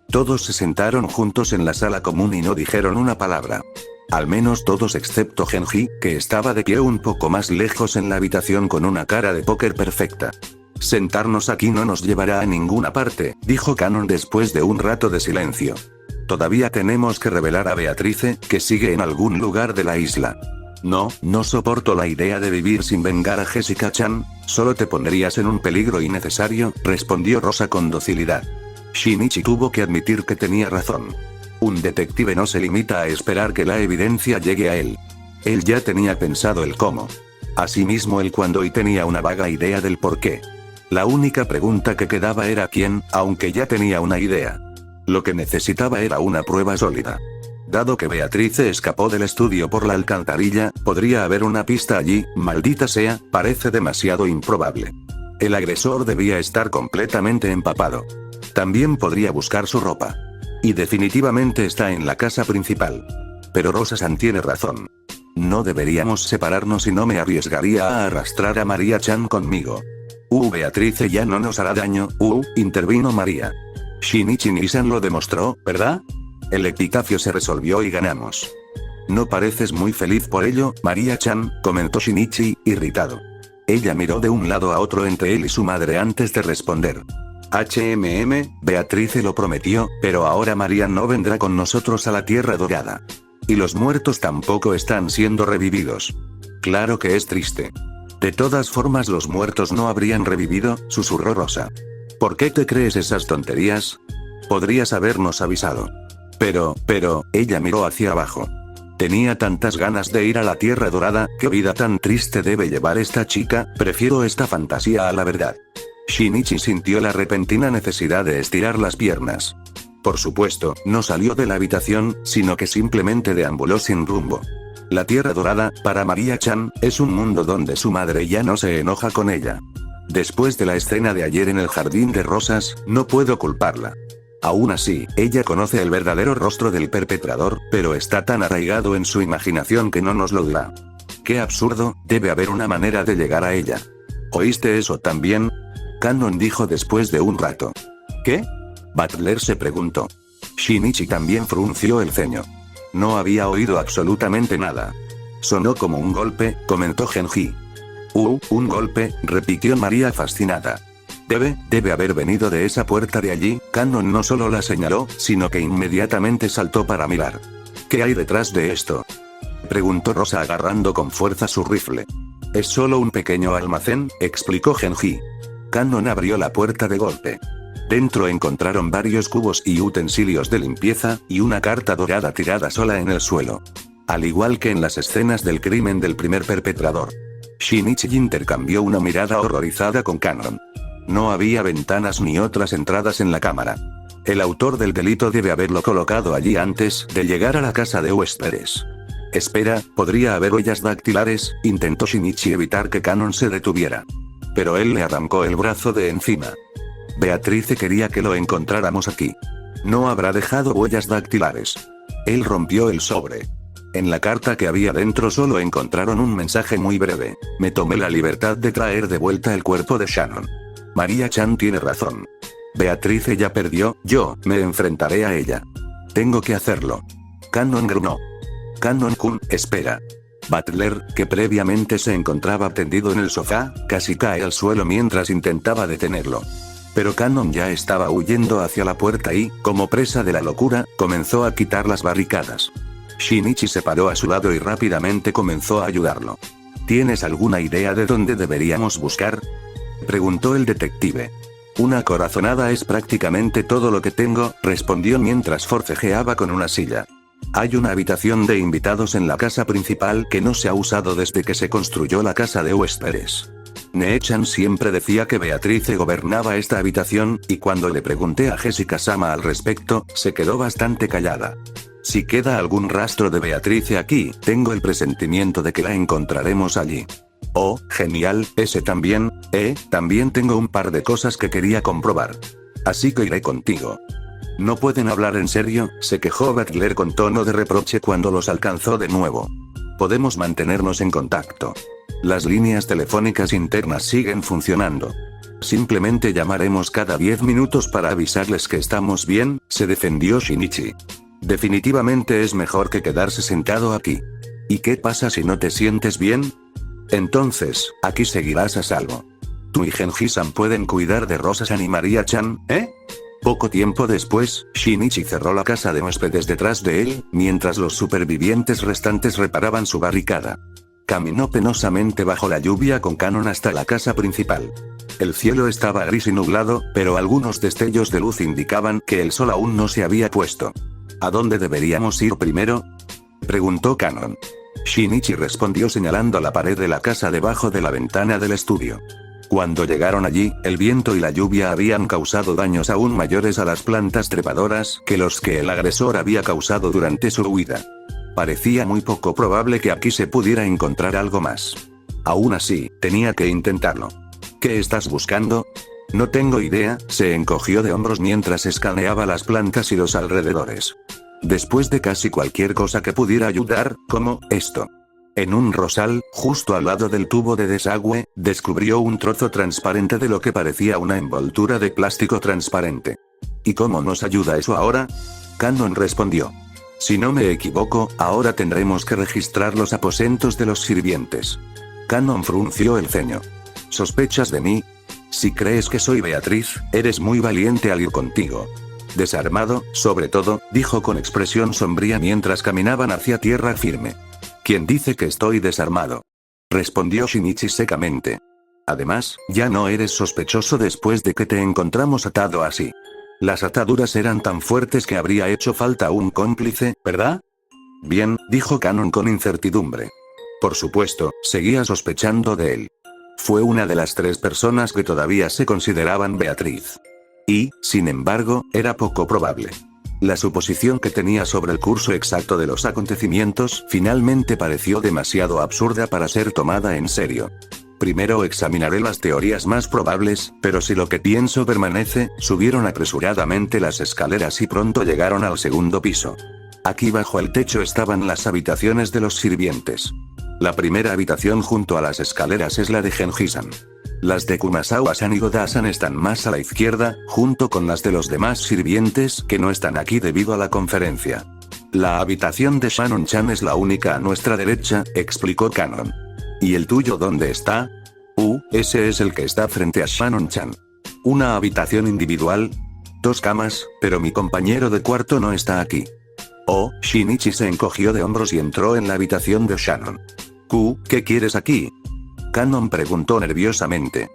Todos se sentaron juntos en la sala común y no dijeron una palabra. Al menos todos excepto Genji, que estaba de pie un poco más lejos en la habitación con una cara de póker perfecta. Sentarnos aquí no nos llevará a ninguna parte, dijo Canon después de un rato de silencio. Todavía tenemos que revelar a Beatrice, que sigue en algún lugar de la isla. No soporto la idea de vivir sin vengar a Jessica-chan, solo te pondrías en un peligro innecesario, respondió Rosa con docilidad. Shinichi tuvo que admitir que tenía razón. Un detective no se limita a esperar que la evidencia llegue a él. Él ya tenía pensado el cómo. Asimismo el cuándo y tenía una vaga idea del por qué. La única pregunta que quedaba era quién, aunque ya tenía una idea. Lo que necesitaba era una prueba sólida. Dado que Beatrice escapó del estudio por la alcantarilla, podría haber una pista allí, maldita sea, parece demasiado improbable. El agresor debía estar completamente empapado. También podría buscar su ropa. Y definitivamente está en la casa principal. Pero Rosa-san tiene razón. No deberíamos separarnos y no me arriesgaría a arrastrar a María-chan conmigo. Beatrice ya no nos hará daño, intervino María. Shinichi Nisan lo demostró, ¿verdad? El epitafio se resolvió y ganamos. No pareces muy feliz por ello, María-chan, comentó Shinichi, irritado. Ella miró de un lado a otro entre él y su madre antes de responder. Beatrice lo prometió, pero ahora María no vendrá con nosotros a la Tierra Dorada. Y los muertos tampoco están siendo revividos. Claro que es triste. De todas formas los muertos no habrían revivido, susurró Rosa. ¿Por qué te crees esas tonterías? Podrías habernos avisado. Pero, ella miró hacia abajo. Tenía tantas ganas de ir a la Tierra Dorada, ¿qué vida tan triste debe llevar esta chica? Prefiero esta fantasía a la verdad. Shinichi sintió la repentina necesidad de estirar las piernas. Por supuesto, no salió de la habitación, sino que simplemente deambuló sin rumbo. La Tierra Dorada, para María-chan, es un mundo donde su madre ya no se enoja con ella. Después de la escena de ayer en el jardín de rosas, no puedo culparla. Aún así, ella conoce el verdadero rostro del perpetrador, pero está tan arraigado en su imaginación que no nos lo dirá. ¡Qué absurdo! Debe haber una manera de llegar a ella. ¿Oíste eso también? Canon dijo después de un rato. ¿Qué? Butler se preguntó. Shinichi también frunció el ceño. No había oído absolutamente nada. Sonó como un golpe, comentó Genji. Un golpe, repitió María fascinada. Debe haber venido de esa puerta de allí. Canon no solo la señaló, sino que inmediatamente saltó para mirar. ¿Qué hay detrás de esto? Preguntó Rosa agarrando con fuerza su rifle. Es solo un pequeño almacén, explicó Genji. Canon abrió la puerta de golpe. Dentro encontraron varios cubos y utensilios de limpieza, y una carta dorada tirada sola en el suelo. Al igual que en las escenas del crimen del primer perpetrador. Shinichi intercambió una mirada horrorizada con Canon. No había ventanas ni otras entradas en la cámara. El autor del delito debe haberlo colocado allí antes de llegar a la casa de huéspedes. Espera, podría haber huellas dactilares, intentó Shinichi evitar que Canon se detuviera. Pero él le arrancó el brazo de encima. Beatrice quería que lo encontráramos aquí. No habrá dejado huellas dactilares. Él rompió el sobre. En la carta que había dentro solo encontraron un mensaje muy breve. Me tomé la libertad de traer de vuelta el cuerpo de Shannon. María-chan tiene razón. Beatrice ya perdió, yo me enfrentaré a ella. Tengo que hacerlo. Canon gruñó. Canon-kun, espera. Butler, que previamente se encontraba tendido en el sofá, casi cae al suelo mientras intentaba detenerlo. Pero Canon ya estaba huyendo hacia la puerta y, como presa de la locura, comenzó a quitar las barricadas. Shinichi se paró a su lado y rápidamente comenzó a ayudarlo. ¿Tienes alguna idea de dónde deberíamos buscar? Preguntó el detective. Una corazonada es prácticamente todo lo que tengo, respondió mientras forcejeaba con una silla. Hay una habitación de invitados en la casa principal que no se ha usado desde que se construyó la casa de huéspedes. Nee-chan siempre decía que Beatrice gobernaba esta habitación, y cuando le pregunté a Jessica-sama al respecto, se quedó bastante callada. Si queda algún rastro de Beatrice aquí, tengo el presentimiento de que la encontraremos allí. Oh, genial, ese también, también tengo un par de cosas que quería comprobar. Así que iré contigo. ¿No pueden hablar en serio?, se quejó Butler con tono de reproche cuando los alcanzó de nuevo. Podemos mantenernos en contacto. Las líneas telefónicas internas siguen funcionando. Simplemente llamaremos cada 10 minutos para avisarles que estamos bien, se defendió Shinichi. Definitivamente es mejor que quedarse sentado aquí. ¿Y qué pasa si no te sientes bien? Entonces, aquí seguirás a salvo. Tú y Genji-san pueden cuidar de Rosa-san y Maria-chan, ¿eh? Poco tiempo después, Shinichi cerró la casa de huéspedes detrás de él, mientras los supervivientes restantes reparaban su barricada. Caminó penosamente bajo la lluvia con Kanon hasta la casa principal. El cielo estaba gris y nublado, pero algunos destellos de luz indicaban que el sol aún no se había puesto. ¿A dónde deberíamos ir primero?, preguntó Kanon. Shinichi respondió señalando la pared de la casa debajo de la ventana del estudio. Cuando llegaron allí, el viento y la lluvia habían causado daños aún mayores a las plantas trepadoras que los que el agresor había causado durante su huida. Parecía muy poco probable que aquí se pudiera encontrar algo más. Aún así, tenía que intentarlo. ¿Qué estás buscando? No tengo idea, se encogió de hombros mientras escaneaba las plantas y los alrededores. Después de casi cualquier cosa que pudiera ayudar, como esto. En un rosal, justo al lado del tubo de desagüe, descubrió un trozo transparente de lo que parecía una envoltura de plástico transparente. ¿Y cómo nos ayuda eso ahora?, Kanon respondió. Si no me equivoco, ahora tendremos que registrar los aposentos de los sirvientes. Kanon frunció el ceño. ¿Sospechas de mí? Si crees que soy Beatriz, eres muy valiente al ir contigo. Desarmado, sobre todo, dijo con expresión sombría mientras caminaban hacia tierra firme. ¿Quién dice que estoy desarmado?, respondió Shinichi secamente. Además, ya no eres sospechoso después de que te encontramos atado así. Las ataduras eran tan fuertes que habría hecho falta un cómplice, ¿verdad? Bien, dijo Kanon con incertidumbre. Por supuesto, seguía sospechando de él. Fue una de las 3 personas que todavía se consideraban Beatriz. Y, sin embargo, era poco probable. La suposición que tenía sobre el curso exacto de los acontecimientos finalmente pareció demasiado absurda para ser tomada en serio. Primero examinaré las teorías más probables, pero si lo que pienso permanece, subieron apresuradamente las escaleras y pronto llegaron al segundo piso. Aquí bajo el techo estaban las habitaciones de los sirvientes. La primera habitación junto a las escaleras es la de Genji-san. Las de Kumasawa-san y Goda-san están más a la izquierda, junto con las de los demás sirvientes que no están aquí debido a la conferencia. La habitación de Shannon-chan es la única a nuestra derecha, explicó Kanon. ¿Y el tuyo dónde está? Ese es el que está frente a Shannon-chan. ¿Una habitación individual? 2 camas, pero mi compañero de cuarto no está aquí. Oh, Shinichi se encogió de hombros y entró en la habitación de Shannon. ¿Qué quieres aquí?, Kanon preguntó nerviosamente.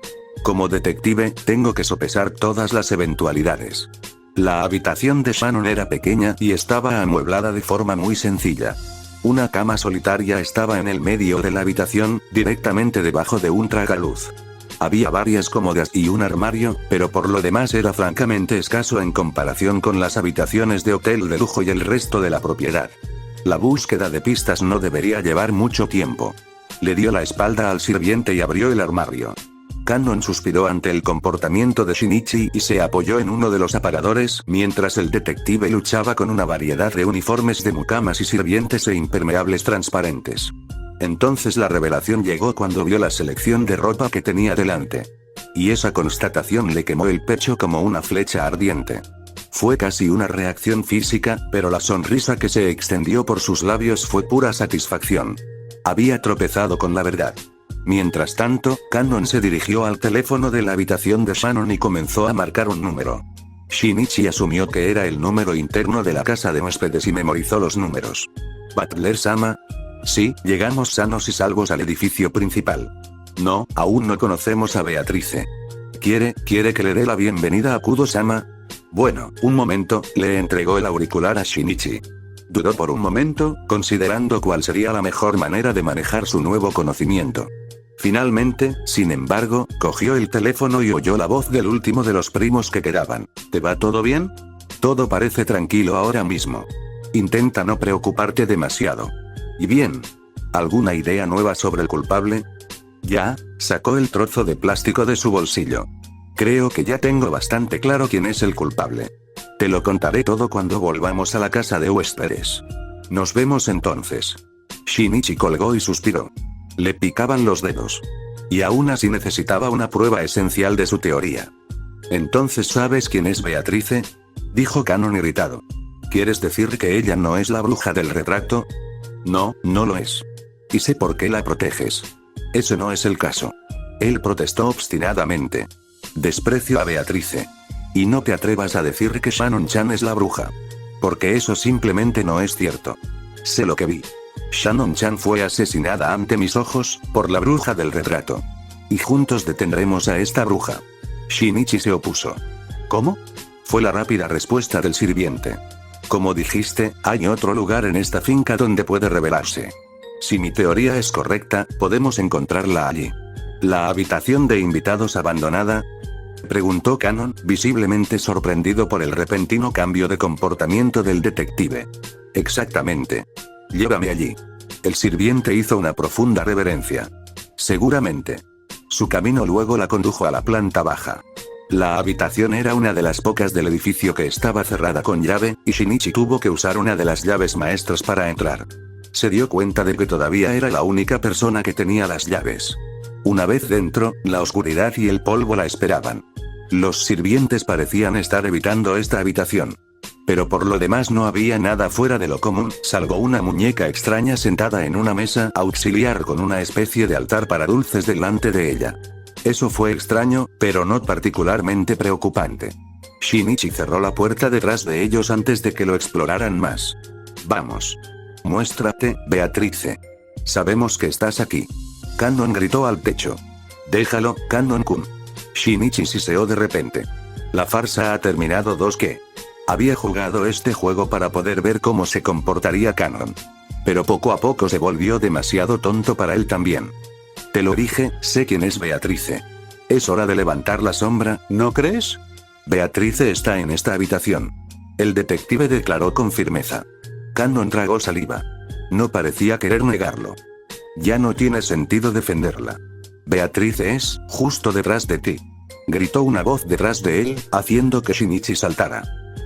Como detective, tengo que sopesar todas las eventualidades. La habitación de Shannon era pequeña y estaba amueblada de forma muy sencilla. Una cama solitaria estaba en el medio de la habitación, directamente debajo de un tragaluz. Había varias cómodas y un armario, pero por lo demás era francamente escaso en comparación con las habitaciones de hotel de lujo y el resto de la propiedad. La búsqueda de pistas no debería llevar mucho tiempo. Le dio la espalda al sirviente y abrió el armario. Kanon suspiró ante el comportamiento de Shinichi y se apoyó en uno de los aparadores mientras el detective luchaba con una variedad de uniformes de mucamas y sirvientes e impermeables transparentes. Entonces la revelación llegó cuando vio la selección de ropa que tenía delante. Y esa constatación le quemó el pecho como una flecha ardiente. Fue casi una reacción física, pero la sonrisa que se extendió por sus labios fue pura satisfacción. Había tropezado con la verdad. Mientras tanto, Kanon se dirigió al teléfono de la habitación de Shannon y comenzó a marcar un número. Shinichi asumió que era el número interno de la casa de huéspedes y memorizó los números. ¿Butler-sama? Sí, llegamos sanos y salvos al edificio principal. No, aún no conocemos a Beatrice. ¿Quiere que le dé la bienvenida a Kudo-sama? Bueno, un momento, le entregó el auricular a Shinichi. Dudó por un momento, considerando cuál sería la mejor manera de manejar su nuevo conocimiento. Finalmente, sin embargo, cogió el teléfono y oyó la voz del último de los primos que quedaban. ¿Te va todo bien? Todo parece tranquilo ahora mismo. Intenta no preocuparte demasiado. ¿Y bien? ¿Alguna idea nueva sobre el culpable? Ya, sacó el trozo de plástico de su bolsillo. Creo que ya tengo bastante claro quién es el culpable. Te lo contaré todo cuando volvamos a la casa de huéspedes. Nos vemos entonces. Shinichi colgó y suspiró. Le picaban los dedos. Y aún así necesitaba una prueba esencial de su teoría. ¿Entonces sabes quién es Beatrice?, dijo Canon irritado. ¿Quieres decir que ella no es la bruja del retrato? No, no lo es. Y sé por qué la proteges. Ese no es el caso. Él protestó obstinadamente. Desprecio a Beatrice. Y no te atrevas a decir que Shannon-chan es la bruja. Porque eso simplemente no es cierto. Sé lo que vi. Shannon-chan fue asesinada ante mis ojos, por la bruja del retrato. Y juntos detendremos a esta bruja. Shinichi se opuso. ¿Cómo? Fue la rápida respuesta del sirviente. Como dijiste, hay otro lugar en esta finca donde puede revelarse. Si mi teoría es correcta, podemos encontrarla allí. ¿La habitación de invitados abandonada?, preguntó Canon, visiblemente sorprendido por el repentino cambio de comportamiento del detective. Exactamente. Llévame allí. El sirviente hizo una profunda reverencia. Seguramente. Su camino luego la condujo a la planta baja. La habitación era una de las pocas del edificio que estaba cerrada con llave, y Shinichi tuvo que usar una de las llaves maestras para entrar. Se dio cuenta de que todavía era la única persona que tenía las llaves. Una vez dentro, la oscuridad y el polvo la esperaban. Los sirvientes parecían estar evitando esta habitación. Pero por lo demás no había nada fuera de lo común, salvo una muñeca extraña sentada en una mesa auxiliar con una especie de altar para dulces delante de ella. Eso fue extraño, pero no particularmente preocupante. Shinichi cerró la puerta detrás de ellos antes de que lo exploraran más. Vamos. Muéstrate, Beatrice. Sabemos que estás aquí. Canon gritó al techo. Déjalo, Canon-kun. Shinichi siseó de repente. La farsa ha terminado. ¿Qué? Había jugado este juego para poder ver cómo se comportaría Canon. Pero poco a poco se volvió demasiado tonto para él también. Te lo dije, sé quién es Beatrice. Es hora de levantar la sombra, ¿no crees? Beatrice está en esta habitación. El detective declaró con firmeza. Canon tragó saliva. No parecía querer negarlo. Ya no tiene sentido defenderla. Beatrice es, justo detrás de ti. Gritó una voz detrás de él, haciendo que Shinichi saltara.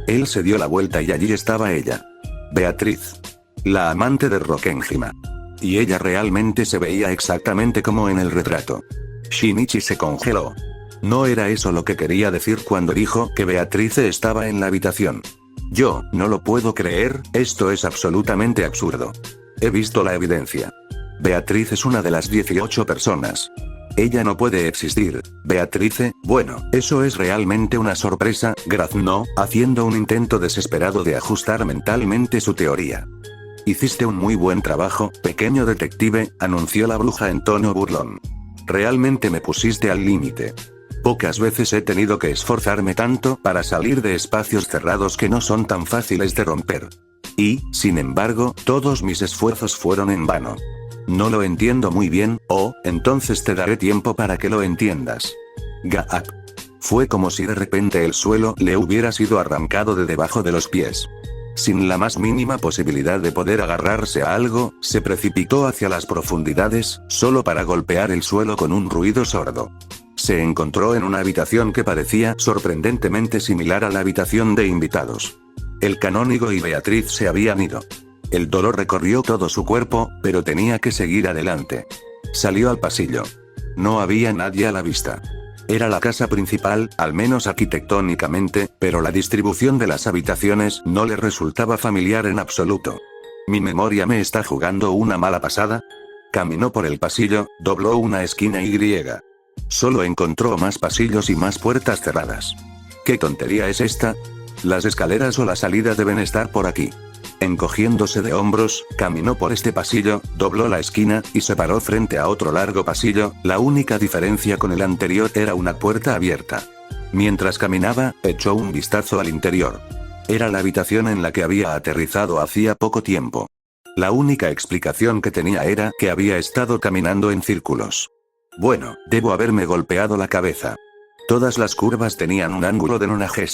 Él se dio la vuelta y allí estaba ella. Beatriz. La amante de Rokkenhima. Y ella realmente se veía exactamente como en el retrato. Shinichi se congeló. No era eso lo que quería decir cuando dijo que Beatrice estaba en la habitación. Yo, no lo puedo creer, esto es absolutamente absurdo. He visto la evidencia. Beatriz es una de las 18 personas. Ella no puede existir. Beatrice, bueno, eso es realmente una sorpresa, graznó, haciendo un intento desesperado de ajustar mentalmente su teoría. Hiciste un muy buen trabajo, pequeño detective, anunció la bruja en tono burlón. Realmente me pusiste al límite. Pocas veces he tenido que esforzarme tanto para salir de espacios cerrados que no son tan fáciles de romper. Y, sin embargo, todos mis esfuerzos fueron en vano. No lo entiendo muy bien, entonces te daré tiempo para que lo entiendas. Gaap. Fue como si de repente el suelo le hubiera sido arrancado de debajo de los pies. Sin la más mínima posibilidad de poder agarrarse a algo, se precipitó hacia las profundidades, solo para golpear el suelo con un ruido sordo. Se encontró en una habitación que parecía sorprendentemente similar a la habitación de invitados. El canónigo y Beatriz se habían ido. El dolor recorrió todo su cuerpo, pero tenía que seguir adelante. Salió al pasillo. No había nadie a la vista. Era la casa principal, al menos arquitectónicamente, pero la distribución de las habitaciones no le resultaba familiar en absoluto. ¿Mi memoria me está jugando una mala pasada? Caminó por el pasillo, dobló una esquina y solo encontró más pasillos y más puertas cerradas. ¿Qué tontería es esta? Las escaleras o la salida deben estar por aquí. Encogiéndose de hombros, caminó por este pasillo, dobló la esquina, y se paró frente a otro largo pasillo. La única diferencia con el anterior era una puerta abierta. Mientras caminaba, echó un vistazo al interior. Era la habitación en la que había aterrizado hacía poco tiempo. La única explicación que tenía era que había estado caminando en círculos. Bueno, debo haberme golpeado la cabeza. Todas las curvas tenían un ángulo de 90.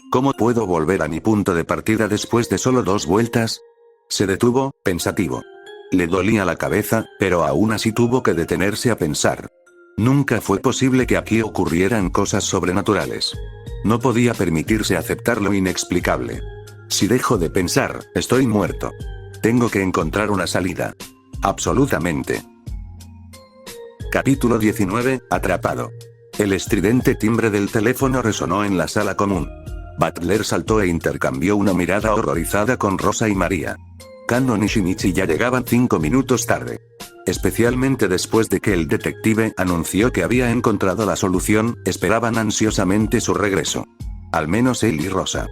¿Cómo puedo volver a mi punto de partida después de solo 2 vueltas? Se detuvo, pensativo. Le dolía la cabeza, pero aún así tuvo que detenerse a pensar. Nunca fue posible que aquí ocurrieran cosas sobrenaturales. No podía permitirse aceptar lo inexplicable. Si dejo de pensar, estoy muerto. Tengo que encontrar una salida. Absolutamente. Capítulo 19, atrapado. El estridente timbre del teléfono resonó en la sala común. Butler saltó e intercambió una mirada horrorizada con Rosa y María. Kanon y Shinichi ya llegaban 5 minutos tarde. Especialmente después de que el detective anunció que había encontrado la solución, esperaban ansiosamente su regreso. Al menos él y Rosa.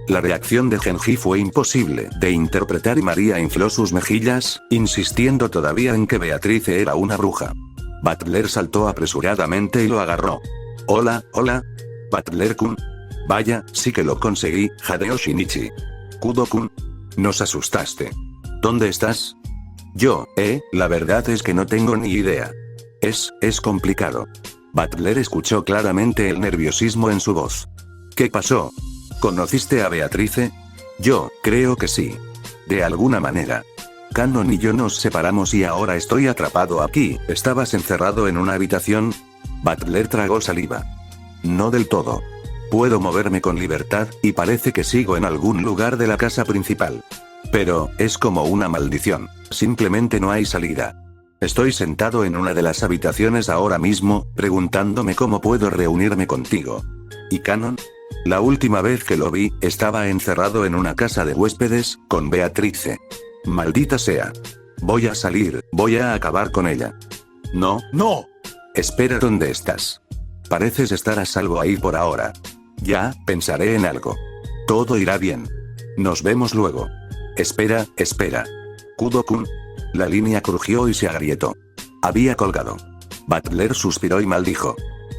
La reacción de Genji fue imposible de interpretar y María infló sus mejillas, insistiendo todavía en que Beatrice era una bruja. Butler saltó apresuradamente y lo agarró. Hola, Butler-kun. Vaya, sí que lo conseguí, jadeó Shinichi. Kudo-kun. Nos asustaste. ¿Dónde estás? La verdad es que no tengo ni idea. Es complicado. Butler escuchó claramente el nerviosismo en su voz. ¿Qué pasó? ¿Conociste a Beatrice? Yo creo que sí. De alguna manera. Kanon y yo nos separamos y ahora estoy atrapado aquí. ¿Estabas encerrado en una habitación? Butler tragó saliva. No del todo. Puedo moverme con libertad, y parece que sigo en algún lugar de la casa principal. Pero, es como una maldición. Simplemente no hay salida. Estoy sentado en una de las habitaciones ahora mismo, preguntándome cómo puedo reunirme contigo. ¿Y Kanon? La última vez que lo vi, estaba encerrado en una casa de huéspedes, con Beatrice. Maldita sea. Voy a salir, voy a acabar con ella. No. Espera, ¿dónde estás? Pareces estar a salvo ahí por ahora. Ya, pensaré en algo. Todo irá bien. Nos vemos luego. Espera. Kudo-kun. La línea crujió y se agrietó. Había colgado. Butler suspiró y maldijo.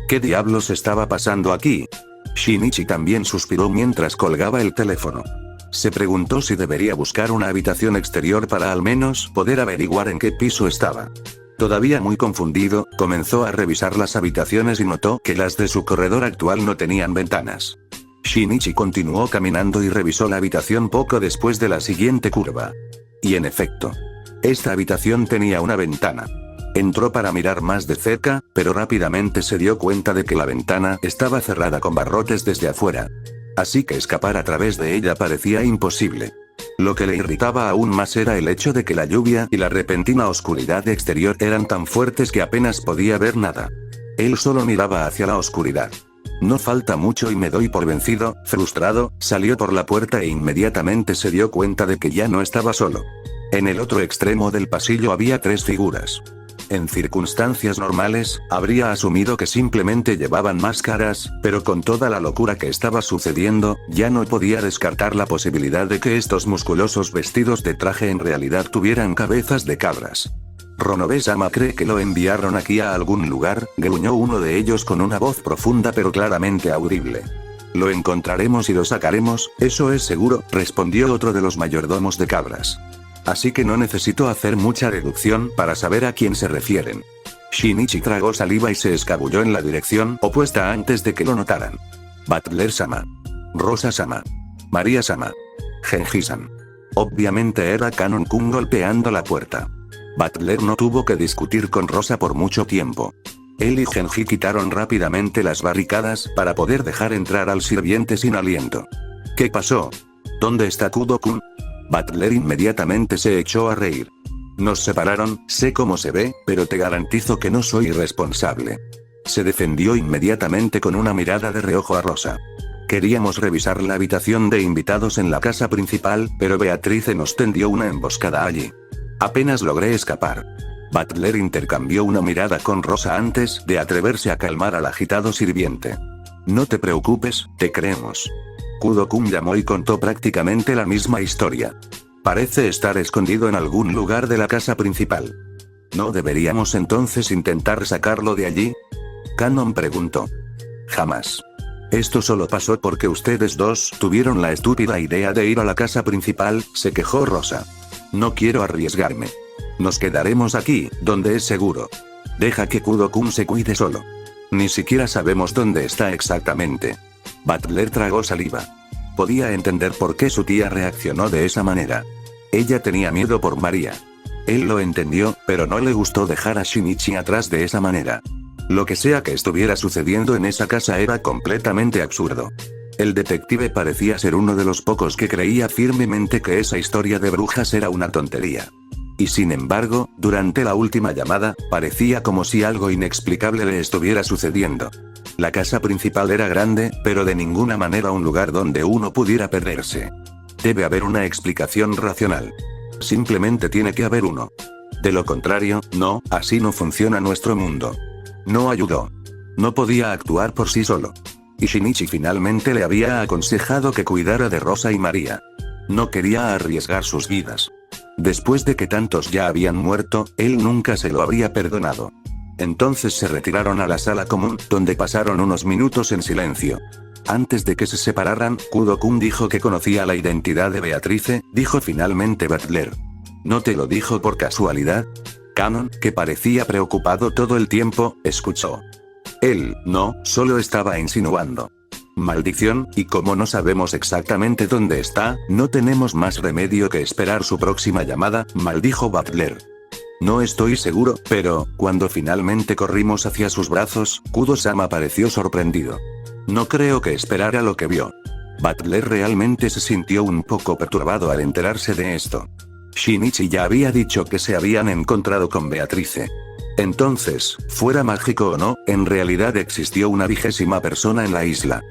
¿Qué diablos estaba pasando aquí? Shinichi también suspiró mientras colgaba el teléfono. Se preguntó si debería buscar una habitación exterior para al menos poder averiguar en qué piso estaba. Todavía muy confundido, comenzó a revisar las habitaciones y notó que las de su corredor actual no tenían ventanas. Shinichi continuó caminando y revisó la habitación poco después de la siguiente curva. Y en efecto, esta habitación tenía una ventana. Entró para mirar más de cerca, pero rápidamente se dio cuenta de que la ventana estaba cerrada con barrotes desde afuera. Así que escapar a través de ella parecía imposible. Lo que le irritaba aún más era el hecho de que la lluvia y la repentina oscuridad exterior eran tan fuertes que apenas podía ver nada. Él solo miraba hacia la oscuridad. No falta mucho y me doy por vencido. Frustrado, salió por la puerta e inmediatamente se dio cuenta de que ya no estaba solo. En el otro extremo del pasillo había 3 figuras. En circunstancias normales, habría asumido que simplemente llevaban máscaras, pero con toda la locura que estaba sucediendo, ya no podía descartar la posibilidad de que estos musculosos vestidos de traje en realidad tuvieran cabezas de cabras. Ronobe-sama cree que lo enviaron aquí a algún lugar, gruñó uno de ellos con una voz profunda pero claramente audible. Lo encontraremos y lo sacaremos, eso es seguro, respondió otro de los mayordomos de cabras. Así que no necesito hacer mucha deducción para saber a quién se refieren. Shinichi tragó saliva y se escabulló en la dirección opuesta antes de que lo notaran. Butler-sama. Rosa-sama. María-sama. Genji-san. Obviamente era Kanon-kun golpeando la puerta. Butler no tuvo que discutir con Rosa por mucho tiempo. Él y Genji quitaron rápidamente las barricadas para poder dejar entrar al sirviente sin aliento. ¿Qué pasó? ¿Dónde está Kudo-kun? Butler inmediatamente se echó a reír. Nos separaron, sé cómo se ve, pero te garantizo que no soy irresponsable. Se defendió inmediatamente con una mirada de reojo a Rosa. Queríamos revisar la habitación de invitados en la casa principal, pero Beatrice nos tendió una emboscada allí. Apenas logré escapar. Butler intercambió una mirada con Rosa antes de atreverse a calmar al agitado sirviente. No te preocupes, te creemos. Kudo-kun llamó y contó prácticamente la misma historia. Parece estar escondido en algún lugar de la casa principal. ¿No deberíamos entonces intentar sacarlo de allí? Kanon preguntó. Jamás. Esto solo pasó porque ustedes dos tuvieron la estúpida idea de ir a la casa principal, se quejó Rosa. No quiero arriesgarme. Nos quedaremos aquí, donde es seguro. Deja que Kudo-kun se cuide solo. Ni siquiera sabemos dónde está exactamente. Butler tragó saliva. Podía entender por qué su tía reaccionó de esa manera. Ella tenía miedo por María. Él lo entendió, pero no le gustó dejar a Shinichi atrás de esa manera. Lo que sea que estuviera sucediendo en esa casa era completamente absurdo. El detective parecía ser uno de los pocos que creía firmemente que esa historia de brujas era una tontería. Y sin embargo, durante la última llamada, parecía como si algo inexplicable le estuviera sucediendo. La casa principal era grande, pero de ninguna manera un lugar donde uno pudiera perderse. Debe haber una explicación racional. Simplemente tiene que haber uno. De lo contrario, no, así no funciona nuestro mundo. No ayudó. No podía actuar por sí solo. Y Shinichi finalmente le había aconsejado que cuidara de Rosa y María. No quería arriesgar sus vidas. Después de que tantos ya habían muerto, él nunca se lo habría perdonado. Entonces se retiraron a la sala común, donde pasaron unos minutos en silencio. Antes de que se separaran, Kudo-kun dijo que conocía la identidad de Beatrice, dijo finalmente Butler. ¿No te lo dijo por casualidad? Cannon, que parecía preocupado todo el tiempo, escuchó. Él, no, solo estaba insinuando. Maldición, y como no sabemos exactamente dónde está, no tenemos más remedio que esperar su próxima llamada, maldijo Butler. No estoy seguro, pero, cuando finalmente corrimos hacia sus brazos, Kudo-sama pareció sorprendido. No creo que esperara lo que vio. Butler realmente se sintió un poco perturbado al enterarse de esto. Shinichi ya había dicho que se habían encontrado con Beatrice. Entonces, fuera mágico o no, en realidad existió una 20ª persona en la isla.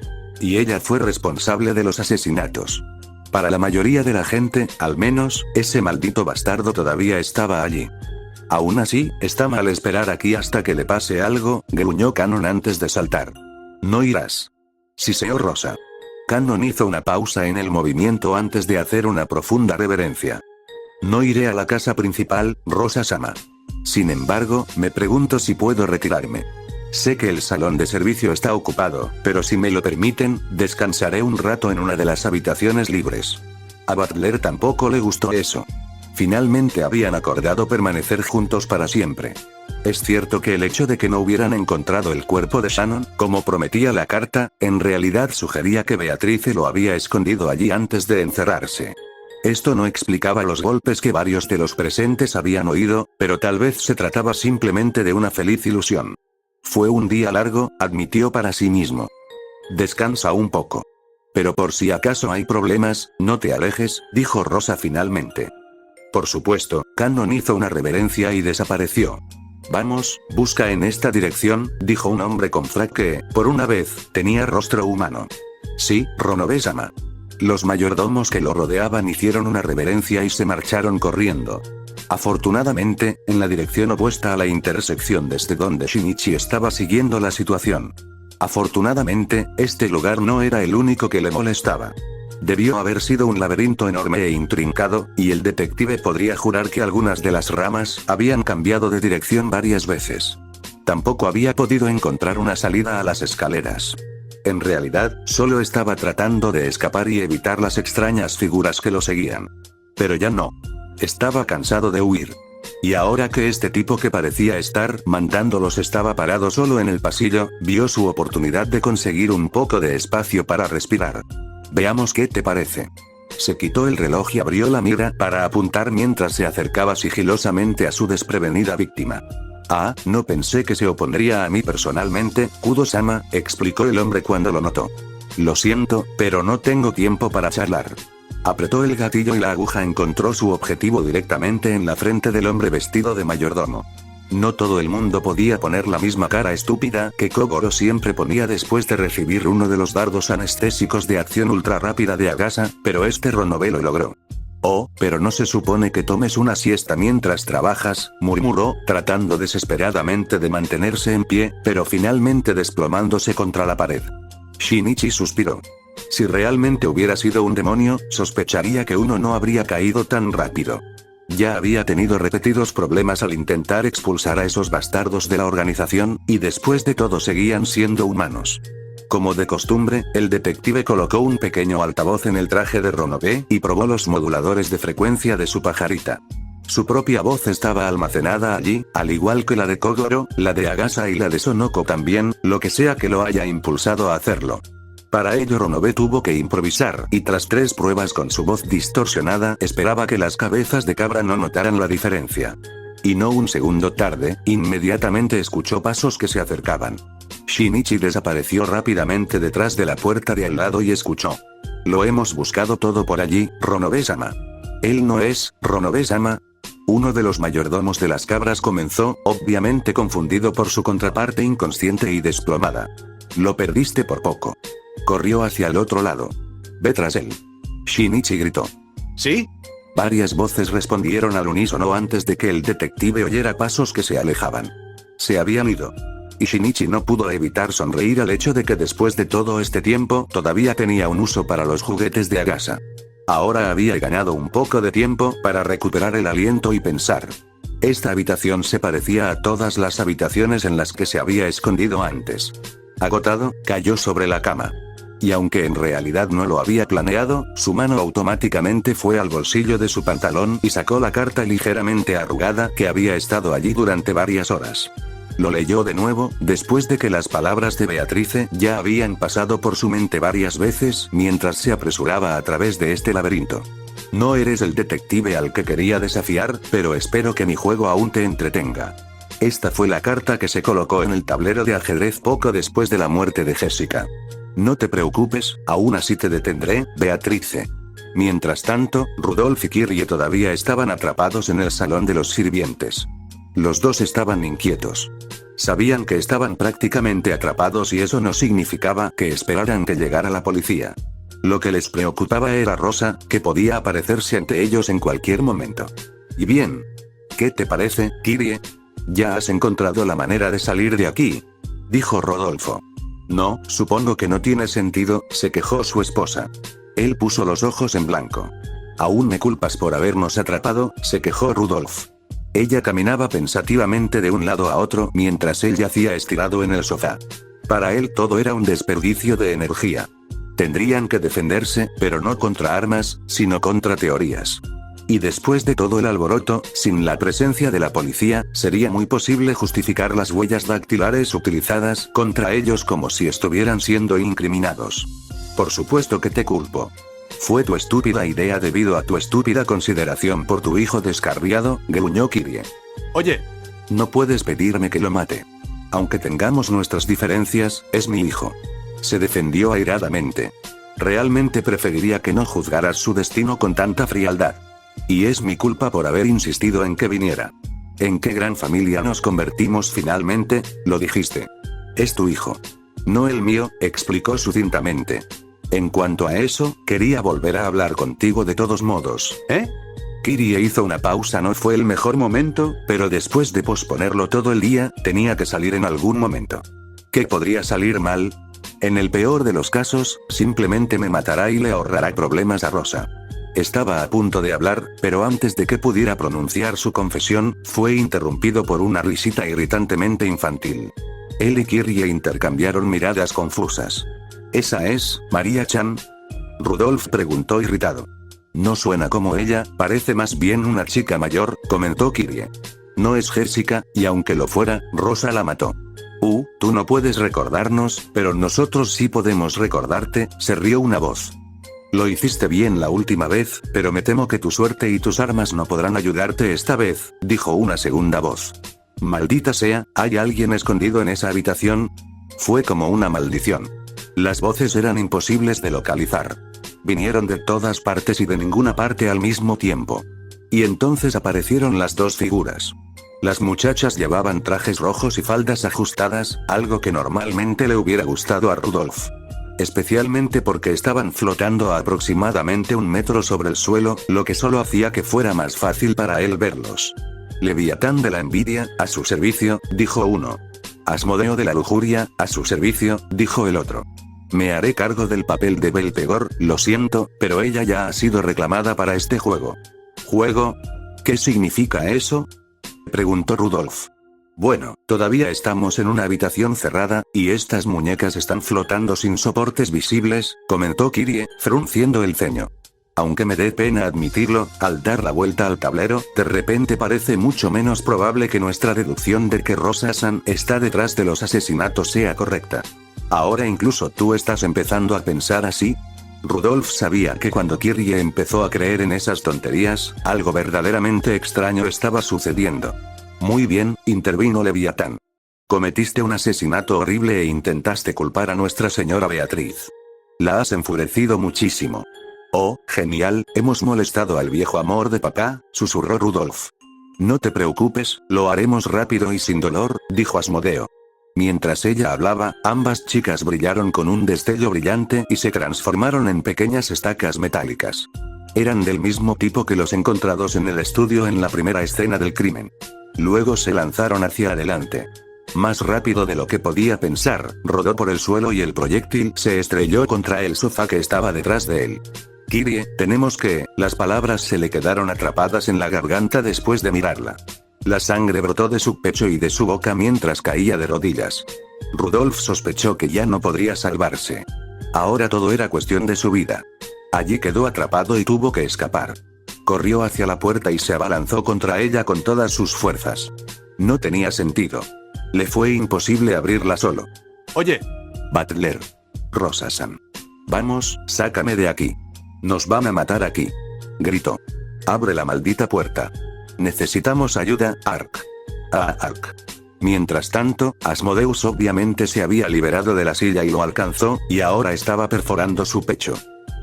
Y ella fue responsable de los asesinatos. Para la mayoría de la gente, al menos, ese maldito bastardo todavía estaba allí. Aún así, está mal esperar aquí hasta que le pase algo, gruñó Cannon antes de saltar. No irás. Siseó Rosa. Cannon hizo una pausa en el movimiento antes de hacer una profunda reverencia. No iré a la casa principal, Rosa-sama. Sin embargo, me pregunto si puedo retirarme. Sé que el salón de servicio está ocupado, pero si me lo permiten, descansaré un rato en una de las habitaciones libres. A Butler tampoco le gustó eso. Finalmente habían acordado permanecer juntos para siempre. Es cierto que el hecho de que no hubieran encontrado el cuerpo de Shannon, como prometía la carta, en realidad sugería que Beatrice lo había escondido allí antes de encerrarse. Esto no explicaba los golpes que varios de los presentes habían oído, pero tal vez se trataba simplemente de una feliz ilusión. Fue un día largo, admitió para sí mismo. Descansa un poco. Pero por si acaso hay problemas, no te alejes, dijo Rosa finalmente. Por supuesto, Cannon hizo una reverencia y desapareció. Vamos, busca en esta dirección, dijo un hombre con frac que, por una vez, tenía rostro humano. Sí, Ronobe-sama. Los mayordomos que lo rodeaban hicieron una reverencia y se marcharon corriendo. Afortunadamente, en la dirección opuesta a la intersección desde donde Shinichi estaba siguiendo la situación. Afortunadamente, este lugar no era el único que le molestaba. Debió haber sido un laberinto enorme e intrincado, y el detective podría jurar que algunas de las ramas habían cambiado de dirección varias veces. Tampoco había podido encontrar una salida a las escaleras. En realidad, solo estaba tratando de escapar y evitar las extrañas figuras que lo seguían. Pero ya no. Estaba cansado de huir. Y ahora que este tipo que parecía estar mandándolos estaba parado solo en el pasillo, vio su oportunidad de conseguir un poco de espacio para respirar. Veamos qué te parece. Se quitó el reloj y abrió la mira para apuntar mientras se acercaba sigilosamente a su desprevenida víctima. Ah, no pensé que se opondría a mí personalmente, Kudo-sama, explicó el hombre cuando lo notó. Lo siento, pero no tengo tiempo para charlar. Apretó el gatillo y la aguja encontró su objetivo directamente en la frente del hombre vestido de mayordomo. No todo el mundo podía poner la misma cara estúpida que Kogoro siempre ponía después de recibir uno de los dardos anestésicos de acción ultra rápida de Agasa, pero este Ronobe lo logró. Oh, pero no se supone que tomes una siesta mientras trabajas, murmuró, tratando desesperadamente de mantenerse en pie, pero finalmente desplomándose contra la pared. Shinichi suspiró. Si realmente hubiera sido un demonio, sospecharía que uno no habría caído tan rápido. Ya había tenido repetidos problemas al intentar expulsar a esos bastardos de la organización, y después de todo seguían siendo humanos. Como de costumbre, el detective colocó un pequeño altavoz en el traje de Ronobe y probó los moduladores de frecuencia de su pajarita. Su propia voz estaba almacenada allí, al igual que la de Kogoro, la de Agasa y la de Sonoko también, lo que sea que lo haya impulsado a hacerlo. Para ello Ronobe tuvo que improvisar, y tras 3 pruebas con su voz distorsionada, esperaba que las cabezas de cabra no notaran la diferencia. Y no un segundo tarde, inmediatamente escuchó pasos que se acercaban. Shinichi desapareció rápidamente detrás de la puerta de al lado y escuchó. Lo hemos buscado todo por allí, Ronobe-sama. Él no es, Ronobe-sama. Uno de los mayordomos de las cabras comenzó, obviamente confundido por su contraparte inconsciente y desplomada. Lo perdiste por poco. Corrió hacia el otro lado. Ve tras él. Shinichi gritó. ¿Sí? Varias voces respondieron al unísono antes de que el detective oyera pasos que se alejaban. Se habían ido. Y Shinichi no pudo evitar sonreír al hecho de que después de todo este tiempo todavía tenía un uso para los juguetes de Agasa. Ahora había ganado un poco de tiempo para recuperar el aliento y pensar. Esta habitación se parecía a todas las habitaciones en las que se había escondido antes. Agotado, cayó sobre la cama. Y aunque en realidad no lo había planeado, su mano automáticamente fue al bolsillo de su pantalón y sacó la carta ligeramente arrugada que había estado allí durante varias horas. Lo leyó de nuevo, después de que las palabras de Beatrice ya habían pasado por su mente varias veces mientras se apresuraba a través de este laberinto. No eres el detective al que quería desafiar, pero espero que mi juego aún te entretenga. Esta fue la carta que se colocó en el tablero de ajedrez poco después de la muerte de Jessica. No te preocupes, aún así te detendré, Beatrice. Mientras tanto, Rudolf y Kyrie todavía estaban atrapados en el salón de los sirvientes. Los dos estaban inquietos. Sabían que estaban prácticamente atrapados y eso no significaba que esperaran que llegara la policía. Lo que les preocupaba era Rosa, que podía aparecerse ante ellos en cualquier momento. Y bien. ¿Qué te parece, Kyrie? Ya has encontrado la manera de salir de aquí, dijo Rodolfo. No, supongo que no tiene sentido, se quejó su esposa. Él puso los ojos en blanco. Aún me culpas por habernos atrapado, se quejó Rudolf. Ella caminaba pensativamente de un lado a otro mientras él yacía estirado en el sofá. Para él todo era un desperdicio de energía. Tendrían que defenderse, pero no contra armas, sino contra teorías. Y después de todo el alboroto, sin la presencia de la policía, sería muy posible justificar las huellas dactilares utilizadas contra ellos como si estuvieran siendo incriminados. Por supuesto que te culpo. Fue tu estúpida idea debido a tu estúpida consideración por tu hijo descarriado, gruñó Kyrie. Oye. No puedes pedirme que lo mate. Aunque tengamos nuestras diferencias, es mi hijo. Se defendió airadamente. Realmente preferiría que no juzgaras su destino con tanta frialdad. Y es mi culpa por haber insistido en que viniera. ¿En qué gran familia nos convertimos finalmente? Lo dijiste. Es tu hijo. No el mío, explicó sucintamente. En cuanto a eso, quería volver a hablar contigo de todos modos. Kyrie hizo una pausa. No fue el mejor momento, pero después de posponerlo todo el día, tenía que salir en algún momento. ¿Qué podría salir mal? En el peor de los casos, simplemente me matará y le ahorrará problemas a Rosa. Estaba a punto de hablar, pero antes de que pudiera pronunciar su confesión, fue interrumpido por una risita irritantemente infantil. Él y Kyrie intercambiaron miradas confusas. ¿Esa es, María-chan? Rudolf preguntó irritado. No suena como ella, parece más bien una chica mayor, comentó Kyrie. No es Jessica, y aunque lo fuera, Rosa la mató. Tú no puedes recordarnos, pero nosotros sí podemos recordarte, se rió una voz. Lo hiciste bien la última vez, pero me temo que tu suerte y tus armas no podrán ayudarte esta vez, dijo una segunda voz. Maldita sea, ¿hay alguien escondido en esa habitación? Fue como una maldición. Las voces eran imposibles de localizar. Vinieron de todas partes y de ninguna parte al mismo tiempo. Y entonces aparecieron las dos figuras. Las muchachas llevaban trajes rojos y faldas ajustadas, algo que normalmente le hubiera gustado a Rudolf. Especialmente porque estaban flotando a aproximadamente 1 metro sobre el suelo, lo que solo hacía que fuera más fácil para él verlos. Leviatán de la envidia, a su servicio, dijo uno. Asmodeo de la lujuria, a su servicio, dijo el otro. Me haré cargo del papel de Belpegor, lo siento, pero ella ya ha sido reclamada para este juego. ¿Juego? ¿Qué significa eso? Preguntó Rudolf. Bueno, todavía estamos en una habitación cerrada, y estas muñecas están flotando sin soportes visibles, comentó Kyrie, frunciendo el ceño. Aunque me dé pena admitirlo, al dar la vuelta al tablero, de repente parece mucho menos probable que nuestra deducción de que Rosa-san está detrás de los asesinatos sea correcta. ¿Ahora incluso tú estás empezando a pensar así? Rudolf sabía que cuando Kyrie empezó a creer en esas tonterías, algo verdaderamente extraño estaba sucediendo. Muy bien, intervino Leviatán. Cometiste un asesinato horrible e intentaste culpar a Nuestra Señora Beatriz. La has enfurecido muchísimo. Oh, genial, hemos molestado al viejo amor de papá, susurró Rudolf. No te preocupes, lo haremos rápido y sin dolor, dijo Asmodeo. Mientras ella hablaba, ambas chicas brillaron con un destello brillante y se transformaron en pequeñas estacas metálicas. Eran del mismo tipo que los encontrados en el estudio en la primera escena del crimen. Luego se lanzaron hacia adelante. Más rápido de lo que podía pensar, rodó por el suelo y el proyectil se estrelló contra el sofá que estaba detrás de él. Kirie, tenemos que... Las palabras se le quedaron atrapadas en la garganta después de mirarla. La sangre brotó de su pecho y de su boca mientras caía de rodillas. Rudolf sospechó que ya no podría salvarse. Ahora todo era cuestión de su vida. Allí quedó atrapado y tuvo que escapar. Corrió hacia la puerta y se abalanzó contra ella con todas sus fuerzas. No tenía sentido. Le fue imposible abrirla solo. Oye. Butler. Rosa-san. Vamos, sácame de aquí. Nos van a matar aquí. Gritó. Abre la maldita puerta. Necesitamos ayuda, Ark. Ark. Mientras tanto, Asmodeus obviamente se había liberado de la silla y lo alcanzó, y ahora estaba perforando su pecho.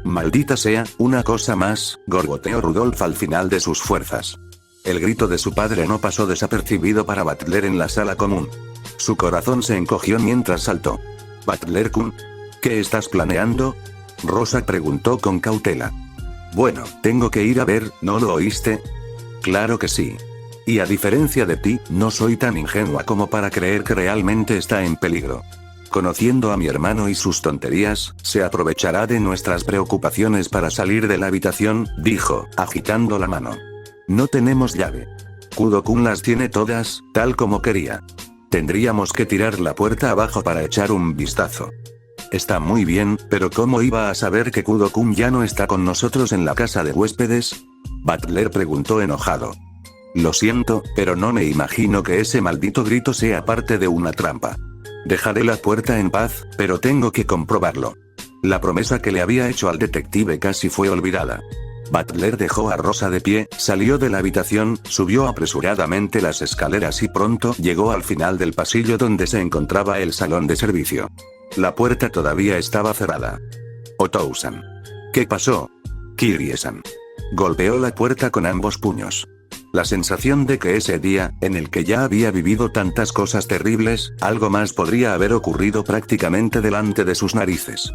Maldita sea, una cosa más, gorgoteó Rudolf al final de sus fuerzas. El grito de su padre no pasó desapercibido para Butler en la sala común. Su corazón se encogió mientras saltó. Butler-kun, ¿qué estás planeando? Rosa preguntó con cautela. Bueno, tengo que ir a ver, ¿no lo oíste? Claro que sí. Y a diferencia de ti, no soy tan ingenua como para creer que realmente está en peligro. Conociendo a mi hermano y sus tonterías, se aprovechará de nuestras preocupaciones para salir de la habitación, dijo, agitando la mano. No tenemos llave. Kudo-kun las tiene todas, tal como quería. Tendríamos que tirar la puerta abajo para echar un vistazo. Está muy bien, pero ¿cómo iba a saber que Kudo-kun ya no está con nosotros en la casa de huéspedes? Butler preguntó enojado. Lo siento, pero no me imagino que ese maldito grito sea parte de una trampa. Dejaré la puerta en paz, pero tengo que comprobarlo. La promesa que le había hecho al detective casi fue olvidada. Butler dejó a Rosa de pie, salió de la habitación, subió apresuradamente las escaleras y pronto llegó al final del pasillo donde se encontraba el salón de servicio. La puerta todavía estaba cerrada. Otou-san. ¿Qué pasó? Kirie-san. Golpeó la puerta con ambos puños. La sensación de que ese día, en el que ya había vivido tantas cosas terribles, algo más podría haber ocurrido prácticamente delante de sus narices.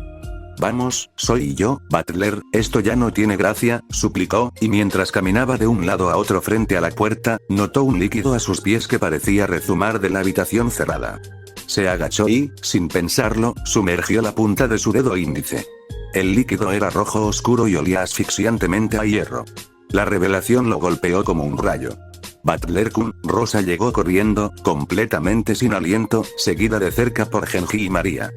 Vamos, soy yo, Butler, esto ya no tiene gracia, suplicó, y mientras caminaba de un lado a otro frente a la puerta, notó un líquido a sus pies que parecía rezumar de la habitación cerrada. Se agachó y, sin pensarlo, sumergió la punta de su dedo índice. El líquido era rojo oscuro y olía asfixiantemente a hierro. La revelación lo golpeó como un rayo. Butler-kun, Rosa llegó corriendo, completamente sin aliento, seguida de cerca por Genji y María.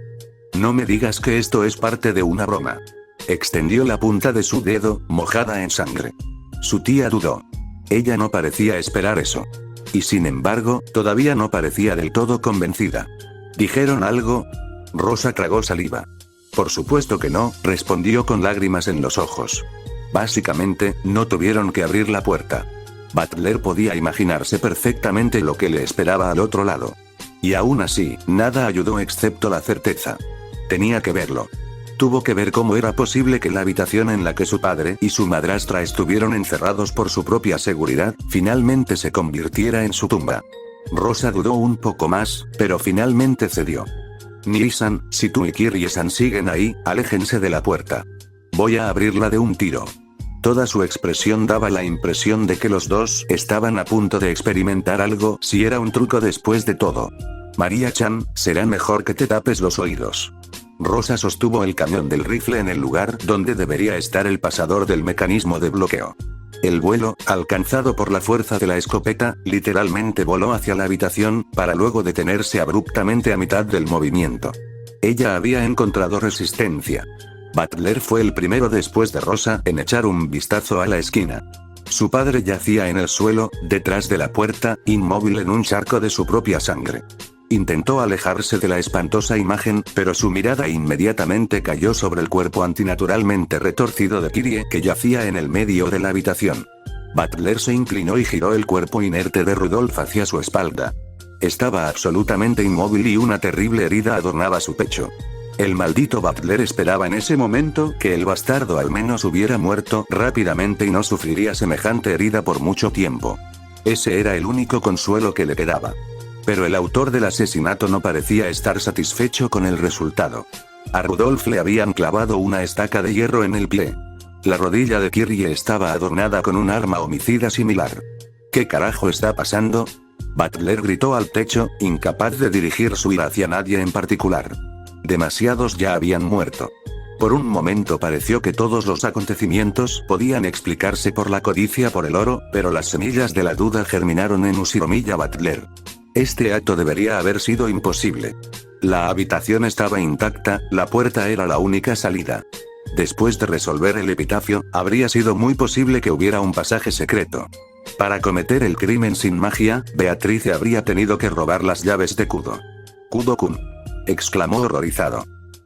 No me digas que esto es parte de una broma. Extendió la punta de su dedo, mojada en sangre. Su tía dudó. Ella no parecía esperar eso. Y sin embargo, todavía no parecía del todo convencida. ¿Dijeron algo? Rosa tragó saliva. Por supuesto que no, respondió con lágrimas en los ojos. Básicamente, no tuvieron que abrir la puerta. Butler podía imaginarse perfectamente lo que le esperaba al otro lado. Y aún así, nada ayudó excepto la certeza. Tenía que verlo. Tuvo que ver cómo era posible que la habitación en la que su padre y su madrastra estuvieron encerrados por su propia seguridad, finalmente se convirtiera en su tumba. Rosa dudó un poco más, pero finalmente cedió. Nii-san, si tú y Kirie-san siguen ahí, aléjense de la puerta. Voy a abrirla de un tiro. Toda su expresión daba la impresión de que los dos estaban a punto de experimentar algo, si era un truco después de todo. María-chan, será mejor que te tapes los oídos. Rosa sostuvo el cañón del rifle en el lugar donde debería estar el pasador del mecanismo de bloqueo. El vuelo, alcanzado por la fuerza de la escopeta, literalmente voló hacia la habitación, para luego detenerse abruptamente a mitad del movimiento. Ella había encontrado resistencia. Butler fue el primero después de Rosa en echar un vistazo a la esquina. Su padre yacía en el suelo, detrás de la puerta, inmóvil en un charco de su propia sangre. Intentó alejarse de la espantosa imagen, pero su mirada inmediatamente cayó sobre el cuerpo antinaturalmente retorcido de Kirie que yacía en el medio de la habitación. Butler se inclinó y giró el cuerpo inerte de Rudolf hacia su espalda. Estaba absolutamente inmóvil y una terrible herida adornaba su pecho. El maldito Butler esperaba en ese momento que el bastardo al menos hubiera muerto rápidamente y no sufriría semejante herida por mucho tiempo. Ese era el único consuelo que le quedaba. Pero el autor del asesinato no parecía estar satisfecho con el resultado. A Rudolf le habían clavado una estaca de hierro en el pie. La rodilla de Kirrie estaba adornada con un arma homicida similar. ¿Qué carajo está pasando? Butler gritó al techo, incapaz de dirigir su ira hacia nadie en particular. Demasiados ya habían muerto. Por un momento pareció que todos los acontecimientos podían explicarse por la codicia por el oro, pero las semillas de la duda germinaron en Usiromiya Butler. Este acto debería haber sido imposible. La habitación estaba intacta, la puerta era la única salida. Después de resolver el epitafio, habría sido muy posible que hubiera un pasaje secreto. Para cometer el crimen sin magia, Beatrice habría tenido que robar las llaves de Kudo. «Kudo-kun», exclamó horrorizado.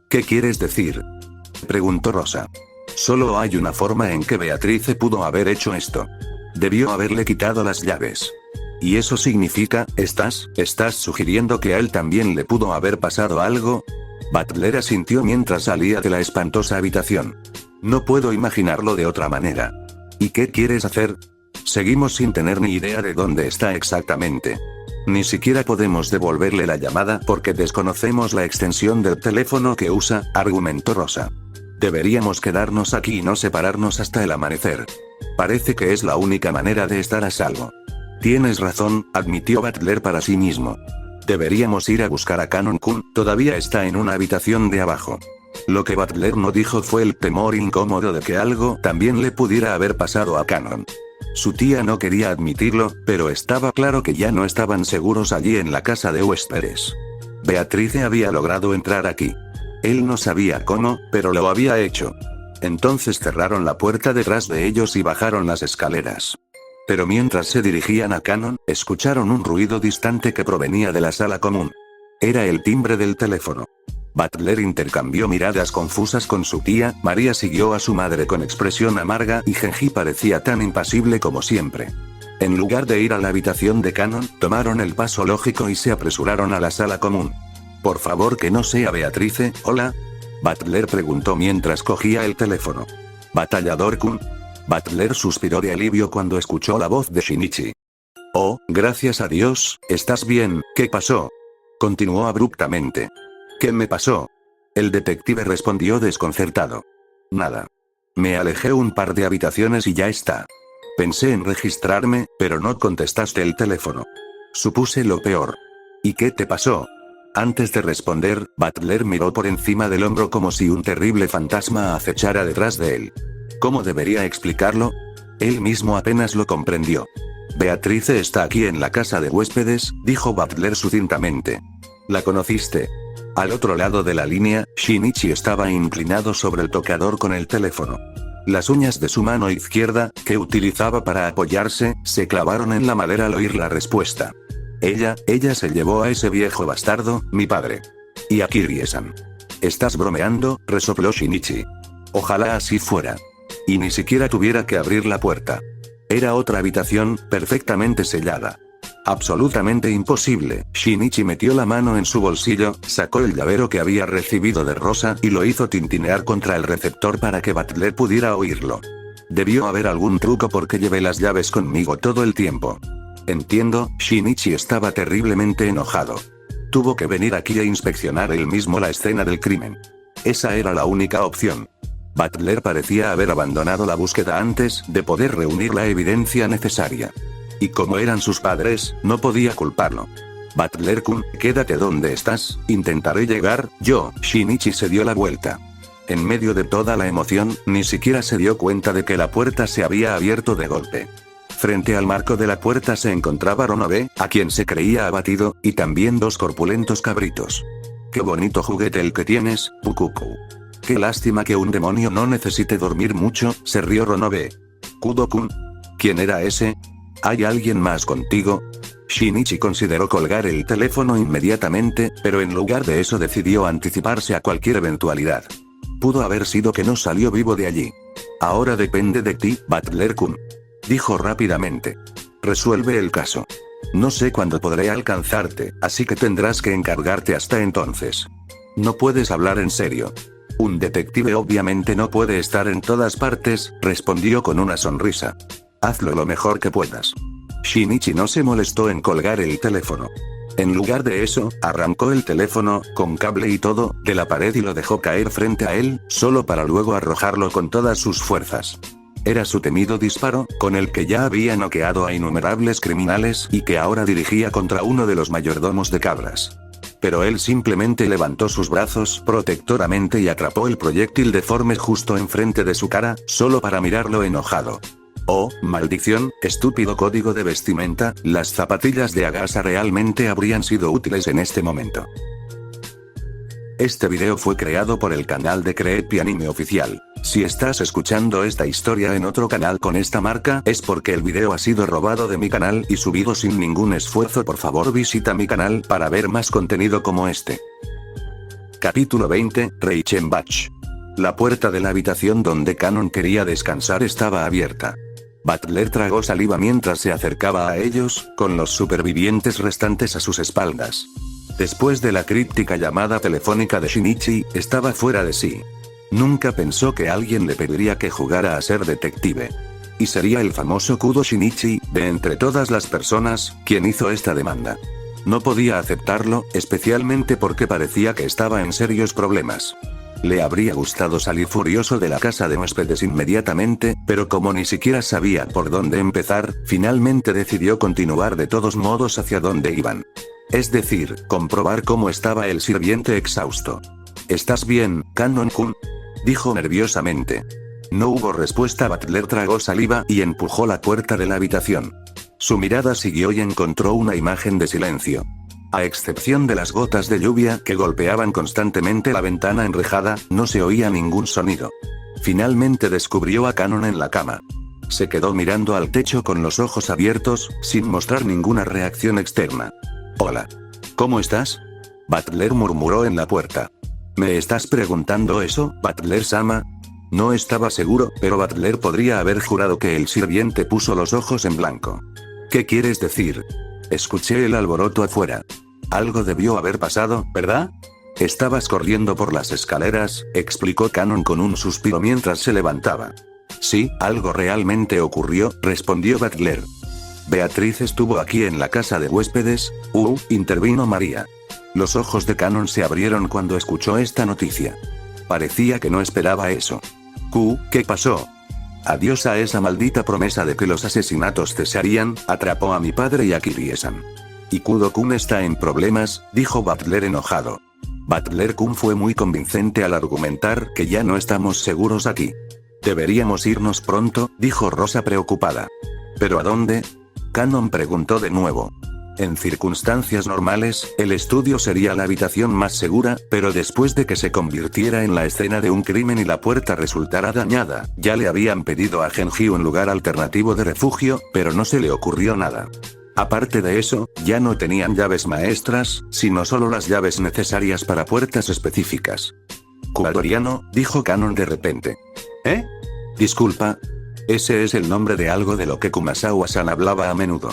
«¿Qué quieres decir?», preguntó Rosa. Solo hay una forma en que Beatrice pudo haber hecho esto. Debió haberle quitado las llaves. ¿Y eso significa, estás sugiriendo que a él también le pudo haber pasado algo? Butler asintió mientras salía de la espantosa habitación. No puedo imaginarlo de otra manera. ¿Y qué quieres hacer? Seguimos sin tener ni idea de dónde está exactamente. Ni siquiera podemos devolverle la llamada porque desconocemos la extensión del teléfono que usa, argumentó Rosa. Deberíamos quedarnos aquí y no separarnos hasta el amanecer. Parece que es la única manera de estar a salvo. Tienes razón, admitió Butler para sí mismo. Deberíamos ir a buscar a Cannon-kun, todavía está en una habitación de abajo. Lo que Butler no dijo fue el temor incómodo de que algo también le pudiera haber pasado a Cannon. Su tía no quería admitirlo, pero estaba claro que ya no estaban seguros allí en la casa de huéspedes. Beatrice había logrado entrar aquí. Él no sabía cómo, pero lo había hecho. Entonces cerraron la puerta detrás de ellos y bajaron las escaleras. Pero mientras se dirigían a Cannon, escucharon un ruido distante que provenía de la sala común. Era el timbre del teléfono. Butler intercambió miradas confusas con su tía, María siguió a su madre con expresión amarga y Genji parecía tan impasible como siempre. En lugar de ir a la habitación de Cannon, tomaron el paso lógico y se apresuraron a la sala común. Por favor que no sea Beatrice, ¿hola? Butler preguntó mientras cogía el teléfono. ¿Batallador-kun? Butler suspiró de alivio cuando escuchó la voz de Shinichi. Oh, gracias a Dios, ¿estás bien? ¿Qué pasó? Continuó abruptamente. ¿Qué me pasó? El detective respondió desconcertado. Nada. Me alejé un par de habitaciones y ya está. Pensé en registrarme, pero no contestaste el teléfono. Supuse lo peor. ¿Y qué te pasó? Antes de responder, Butler miró por encima del hombro como si un terrible fantasma acechara detrás de él. ¿Cómo debería explicarlo? Él mismo apenas lo comprendió. Beatrice está aquí en la casa de huéspedes, dijo Butler sucintamente. ¿La conociste? Al otro lado de la línea, Shinichi estaba inclinado sobre el tocador con el teléfono. Las uñas de su mano izquierda, que utilizaba para apoyarse, se clavaron en la madera al oír la respuesta. Ella se llevó a ese viejo bastardo, mi padre. Y a Kirie-san. ¿Estás bromeando?, resopló Shinichi. Ojalá así fuera. Y ni siquiera tuviera que abrir la puerta. Era otra habitación, perfectamente sellada. Absolutamente imposible. Shinichi metió la mano en su bolsillo, sacó el llavero que había recibido de Rosa y lo hizo tintinear contra el receptor para que Butler pudiera oírlo. Debió haber algún truco porque llevé las llaves conmigo todo el tiempo. Entiendo, Shinichi estaba terriblemente enojado. Tuvo que venir aquí a inspeccionar él mismo la escena del crimen. Esa era la única opción. Butler parecía haber abandonado la búsqueda antes de poder reunir la evidencia necesaria. Y como eran sus padres, no podía culparlo. Butler-kun, quédate donde estás, intentaré llegar, yo. Shinichi se dio la vuelta. En medio de toda la emoción, ni siquiera se dio cuenta de que la puerta se había abierto de golpe. Frente al marco de la puerta se encontraba Ronobe, a quien se creía abatido, y también dos corpulentos cabritos. Qué bonito juguete el que tienes, Pukuku. Qué lástima que un demonio no necesite dormir mucho, se rió Ronobe. Kudo-kun. ¿Quién era ese? ¿Hay alguien más contigo? Shinichi consideró colgar el teléfono inmediatamente, pero en lugar de eso decidió anticiparse a cualquier eventualidad. Pudo haber sido que no salió vivo de allí. Ahora depende de ti, Butler-kun. Dijo rápidamente. Resuelve el caso. No sé cuándo podré alcanzarte, así que tendrás que encargarte hasta entonces. No puedes hablar en serio. Un detective obviamente no puede estar en todas partes, respondió con una sonrisa. Hazlo lo mejor que puedas. Shinichi no se molestó en colgar el teléfono. En lugar de eso, arrancó el teléfono, con cable y todo, de la pared y lo dejó caer frente a él, solo para luego arrojarlo con todas sus fuerzas. Era su temido disparo, con el que ya había noqueado a innumerables criminales y que ahora dirigía contra uno de los mayordomos de cabras. Pero él simplemente levantó sus brazos protectoramente y atrapó el proyectil deforme justo enfrente de su cara, solo para mirarlo enojado. Oh, maldición, estúpido código de vestimenta, las zapatillas de Agasa realmente habrían sido útiles en este momento. Este video fue creado por el canal de Creepy Anime Oficial. Si estás escuchando esta historia en otro canal con esta marca, es porque el video ha sido robado de mi canal y subido sin ningún esfuerzo. Por favor visita mi canal para ver más contenido como este. Capítulo 20, Reichenbach. La puerta de la habitación donde Kanon quería descansar estaba abierta. Butler tragó saliva mientras se acercaba a ellos, con los supervivientes restantes a sus espaldas. Después de la críptica llamada telefónica de Shinichi, estaba fuera de sí. Nunca pensó que alguien le pediría que jugara a ser detective. Y sería el famoso Kudo Shinichi, de entre todas las personas, quien hizo esta demanda. No podía aceptarlo, especialmente porque parecía que estaba en serios problemas. Le habría gustado salir furioso de la casa de huéspedes inmediatamente, pero como ni siquiera sabía por dónde empezar, finalmente decidió continuar de todos modos hacia donde iban. Es decir, comprobar cómo estaba el sirviente exhausto. ¿Estás bien, Kanon-kun?, dijo nerviosamente. No hubo respuesta. Butler tragó saliva y empujó la puerta de la habitación. Su mirada siguió y encontró una imagen de silencio. A excepción de las gotas de lluvia que golpeaban constantemente la ventana enrejada, no se oía ningún sonido. Finalmente descubrió a Kanon en la cama. Se quedó mirando al techo con los ojos abiertos, sin mostrar ninguna reacción externa. «Hola. ¿Cómo estás?», Butler murmuró en la puerta. «¿Me estás preguntando eso, Butler-sama?». No estaba seguro, pero Butler podría haber jurado que el sirviente puso los ojos en blanco. «¿Qué quieres decir?». Escuché el alboroto afuera. Algo debió haber pasado, ¿verdad? Estabas corriendo por las escaleras, explicó Kanon con un suspiro mientras se levantaba. Sí, algo realmente ocurrió, respondió Butler. Beatriz estuvo aquí en la casa de huéspedes, intervino María. Los ojos de Kanon se abrieron cuando escuchó esta noticia. Parecía que no esperaba eso. ¿Qué pasó? Adiós a esa maldita promesa de que los asesinatos cesarían, atrapó a mi padre y a Kirie-san. Y Kudo-kun está en problemas, dijo Butler enojado. Butler-kun fue muy convincente al argumentar que ya no estamos seguros aquí. Deberíamos irnos pronto, dijo Rosa preocupada. ¿Pero a dónde?, Kanon preguntó de nuevo. En circunstancias normales, el estudio sería la habitación más segura, pero después de que se convirtiera en la escena de un crimen y la puerta resultara dañada, ya le habían pedido a Genji un lugar alternativo de refugio, pero no se le ocurrió nada. Aparte de eso, ya no tenían llaves maestras, sino solo las llaves necesarias para puertas específicas. «Kuadoriano», dijo Kanon de repente. «¿Eh? Disculpa. Ese es el nombre de algo de lo que Kumasawa-san hablaba a menudo.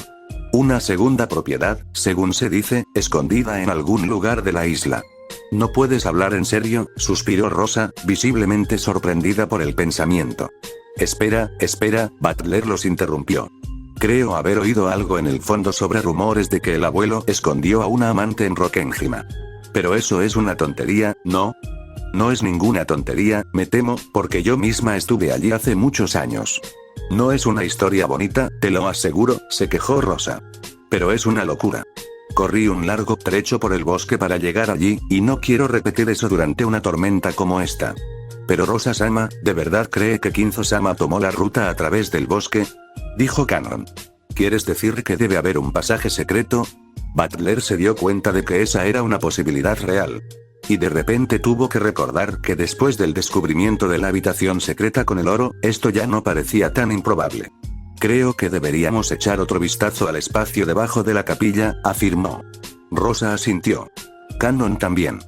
Una segunda propiedad, según se dice, escondida en algún lugar de la isla». «¿No puedes hablar en serio?», suspiró Rosa, visiblemente sorprendida por el pensamiento. Espera, Butler los interrumpió. «Creo haber oído algo en el fondo sobre rumores de que el abuelo escondió a una amante en Rokkenhima. Pero eso es una tontería, ¿no?». «No es ninguna tontería, me temo, porque yo misma estuve allí hace muchos años». «No es una historia bonita, te lo aseguro», se quejó Rosa. «Pero es una locura. Corrí un largo trecho por el bosque para llegar allí, y no quiero repetir eso durante una tormenta como esta». «Pero Rosa-sama, ¿de verdad cree que Kinzo-sama tomó la ruta a través del bosque?», dijo Kanon. «¿Quieres decir que debe haber un pasaje secreto?». Butler se dio cuenta de que esa era una posibilidad real. Y de repente tuvo que recordar que después del descubrimiento de la habitación secreta con el oro, esto ya no parecía tan improbable. «Creo que deberíamos echar otro vistazo al espacio debajo de la capilla», afirmó. Rosa asintió. Kanon también.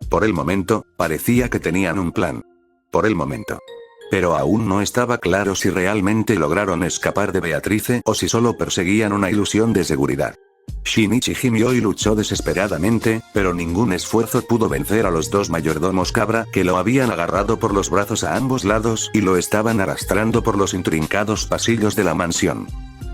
Por el momento, parecía que tenían un plan. Por el momento. Pero aún no estaba claro si realmente lograron escapar de Beatrice o si solo perseguían una ilusión de seguridad. Shinichi gimió y luchó desesperadamente, pero ningún esfuerzo pudo vencer a los dos mayordomos cabra que lo habían agarrado por los brazos a ambos lados y lo estaban arrastrando por los intrincados pasillos de la mansión.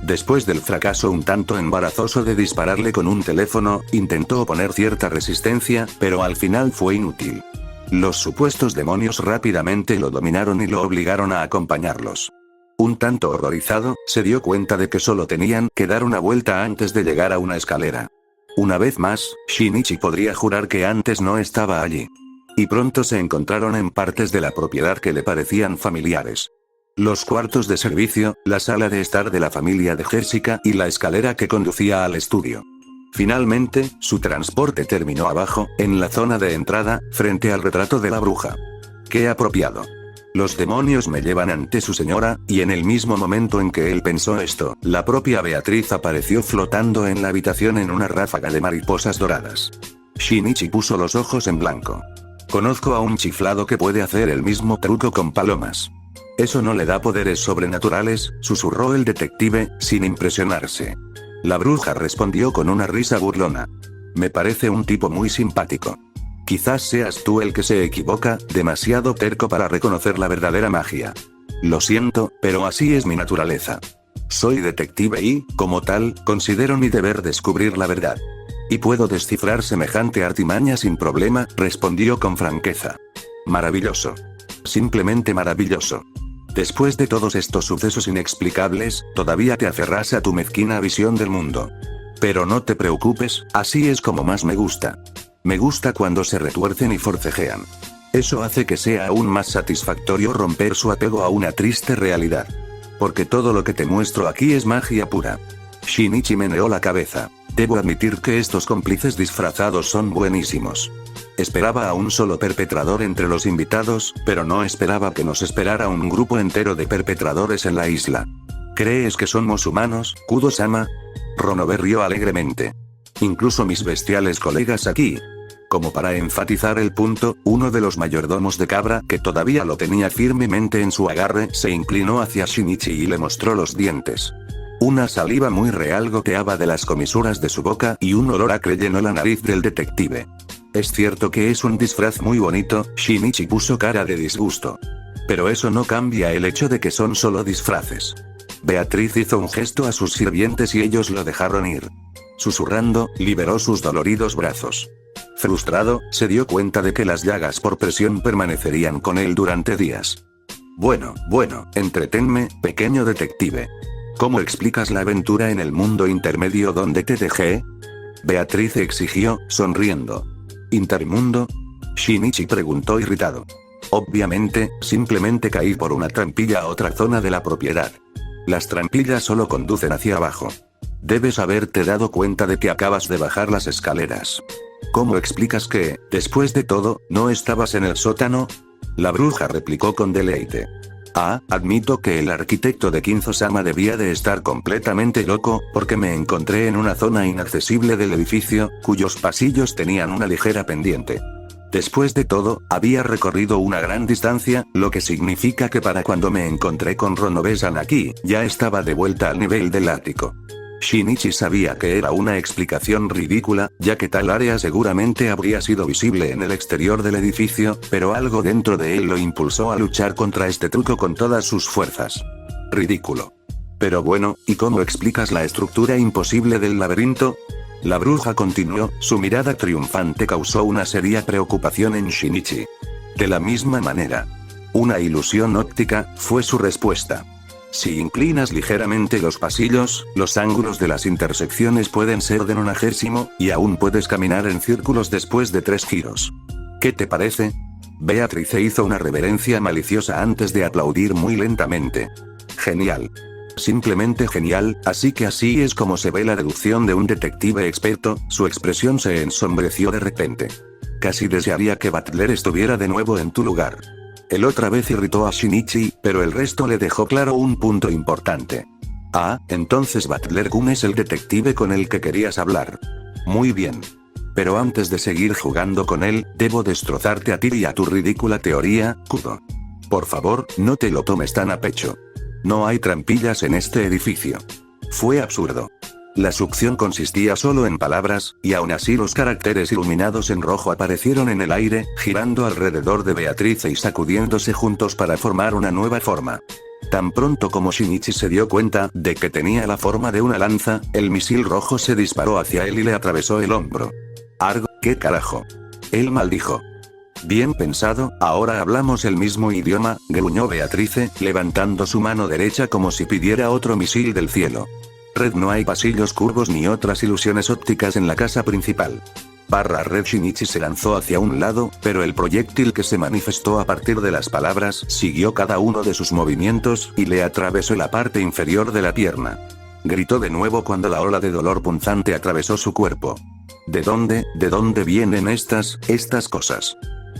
Después del fracaso un tanto embarazoso de dispararle con un teléfono, intentó oponer cierta resistencia, pero al final fue inútil. Los supuestos demonios rápidamente lo dominaron y lo obligaron a acompañarlos. Un tanto horrorizado, se dio cuenta de que solo tenían que dar una vuelta antes de llegar a una escalera. Una vez más, Shinichi podría jurar que antes no estaba allí. Y pronto se encontraron en partes de la propiedad que le parecían familiares. Los cuartos de servicio, la sala de estar de la familia de Jessica y la escalera que conducía al estudio. Finalmente, su transporte terminó abajo, en la zona de entrada, frente al retrato de la bruja. ¡Qué apropiado! Los demonios me llevan ante su señora, y en el mismo momento en que él pensó esto, la propia Beatriz apareció flotando en la habitación en una ráfaga de mariposas doradas. Shinichi puso los ojos en blanco. Conozco a un chiflado que puede hacer el mismo truco con palomas. Eso no le da poderes sobrenaturales, susurró el detective, sin impresionarse. La bruja respondió con una risa burlona. Me parece un tipo muy simpático. Quizás seas tú el que se equivoca, demasiado terco para reconocer la verdadera magia. Lo siento, pero así es mi naturaleza. Soy detective y, como tal, considero mi deber descubrir la verdad. Y puedo descifrar semejante artimaña sin problema, respondió con franqueza. Maravilloso. Simplemente maravilloso. Después de todos estos sucesos inexplicables, todavía te aferras a tu mezquina visión del mundo. Pero no te preocupes, así es como más me gusta. Me gusta cuando se retuercen y forcejean. Eso hace que sea aún más satisfactorio romper su apego a una triste realidad. Porque todo lo que te muestro aquí es magia pura. Shinichi meneó la cabeza. Debo admitir que estos cómplices disfrazados son buenísimos. Esperaba a un solo perpetrador entre los invitados, pero no esperaba que nos esperara un grupo entero de perpetradores en la isla. ¿Crees que somos humanos, Kudo-sama? Ronobe rió alegremente. Incluso mis bestiales colegas aquí. Como para enfatizar el punto, uno de los mayordomos de cabra, que todavía lo tenía firmemente en su agarre, se inclinó hacia Shinichi y le mostró los dientes. Una saliva muy real goteaba de las comisuras de su boca y un olor acre llenó la nariz del detective. Es cierto que es un disfraz muy bonito, Shinichi puso cara de disgusto. Pero eso no cambia el hecho de que son solo disfraces. Beatriz hizo un gesto a sus sirvientes y ellos lo dejaron ir. Susurrando, liberó sus doloridos brazos. Frustrado, se dio cuenta de que las llagas por presión permanecerían con él durante días. Bueno, entretenme, pequeño detective. ¿Cómo explicas la aventura en el mundo intermedio donde te dejé? Beatriz exigió, sonriendo. ¿Intermundo? Shinichi preguntó irritado. Obviamente, simplemente caí por una trampilla a otra zona de la propiedad. Las trampillas solo conducen hacia abajo. Debes haberte dado cuenta de que acabas de bajar las escaleras. ¿Cómo explicas que, después de todo, no estabas en el sótano? La bruja replicó con deleite. Admito que el arquitecto de Kinzo-sama debía de estar completamente loco, porque me encontré en una zona inaccesible del edificio, cuyos pasillos tenían una ligera pendiente. Después de todo, había recorrido una gran distancia, lo que significa que para cuando me encontré con Ronobe-san aquí, ya estaba de vuelta al nivel del ático. Shinichi sabía que era una explicación ridícula, ya que tal área seguramente habría sido visible en el exterior del edificio, pero algo dentro de él lo impulsó a luchar contra este truco con todas sus fuerzas. Ridículo. Pero bueno, ¿y cómo explicas la estructura imposible del laberinto? La bruja continuó, su mirada triunfante causó una seria preocupación en Shinichi. De la misma manera. Una ilusión óptica, fue su respuesta. Si inclinas ligeramente los pasillos, los ángulos de las intersecciones pueden ser de 90, y aún puedes caminar en círculos después de 3 giros. ¿Qué te parece? Beatriz hizo una reverencia maliciosa antes de aplaudir muy lentamente. Genial. Simplemente genial, así que así es como se ve la deducción de un detective experto, su expresión se ensombreció de repente. Casi desearía que Butler estuviera de nuevo en tu lugar. El otra vez irritó a Shinichi, pero el resto le dejó claro un punto importante. Entonces Butler-kun es el detective con el que querías hablar. Muy bien. Pero antes de seguir jugando con él, debo destrozarte a ti y a tu ridícula teoría, Kudo. Por favor, no te lo tomes tan a pecho. No hay trampillas en este edificio. Fue absurdo. La succión consistía solo en palabras, y aún así los caracteres iluminados en rojo aparecieron en el aire, girando alrededor de Beatriz y sacudiéndose juntos para formar una nueva forma. Tan pronto como Shinichi se dio cuenta de que tenía la forma de una lanza, el misil rojo se disparó hacia él y le atravesó el hombro. Argo, ¿qué carajo? Él maldijo. Bien pensado, ahora hablamos el mismo idioma, gruñó Beatrice, levantando su mano derecha como si pidiera otro misil del cielo. Red, no hay pasillos curvos ni otras ilusiones ópticas en la casa principal. Red. Shinichi se lanzó hacia un lado, pero el proyectil que se manifestó a partir de las palabras siguió cada uno de sus movimientos y le atravesó la parte inferior de la pierna. Gritó de nuevo cuando la ola de dolor punzante atravesó su cuerpo. ¿De dónde vienen estas cosas?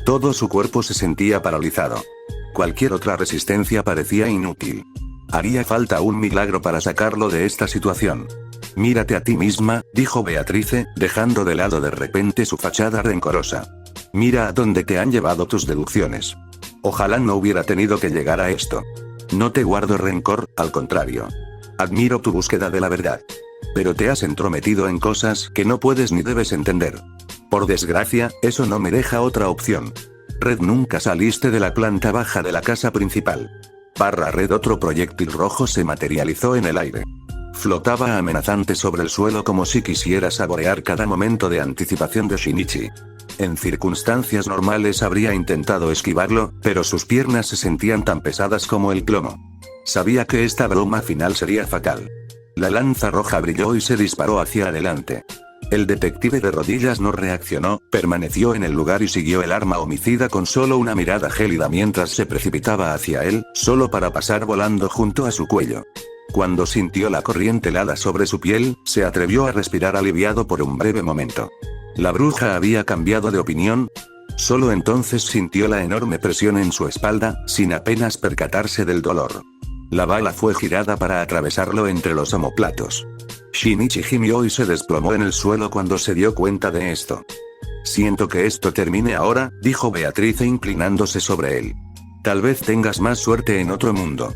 Todo su cuerpo se sentía paralizado. Cualquier otra resistencia parecía inútil. Haría falta un milagro para sacarlo de esta situación. Mírate a ti misma, dijo Beatrice, dejando de lado de repente su fachada rencorosa. Mira a dónde te han llevado tus deducciones. Ojalá no hubiera tenido que llegar a esto. No te guardo rencor, al contrario. Admiro tu búsqueda de la verdad. Pero te has entrometido en cosas que no puedes ni debes entender. Por desgracia, eso no me deja otra opción. Red, nunca saliste de la planta baja de la casa principal. Red. Otro proyectil rojo se materializó en el aire. Flotaba amenazante sobre el suelo como si quisiera saborear cada momento de anticipación de Shinichi. En circunstancias normales habría intentado esquivarlo, pero sus piernas se sentían tan pesadas como el plomo. Sabía que esta broma final sería fatal. La lanza roja brilló y se disparó hacia adelante. El detective de rodillas no reaccionó, permaneció en el lugar y siguió el arma homicida con solo una mirada gélida mientras se precipitaba hacia él, solo para pasar volando junto a su cuello. Cuando sintió la corriente helada sobre su piel, se atrevió a respirar aliviado por un breve momento. ¿La bruja había cambiado de opinión? Solo entonces sintió la enorme presión en su espalda, sin apenas percatarse del dolor. La bala fue girada para atravesarlo entre los omóplatos. Shinichi gimió y se desplomó en el suelo cuando se dio cuenta de esto. Siento que esto termine ahora, dijo Beatrice inclinándose sobre él. Tal vez tengas más suerte en otro mundo.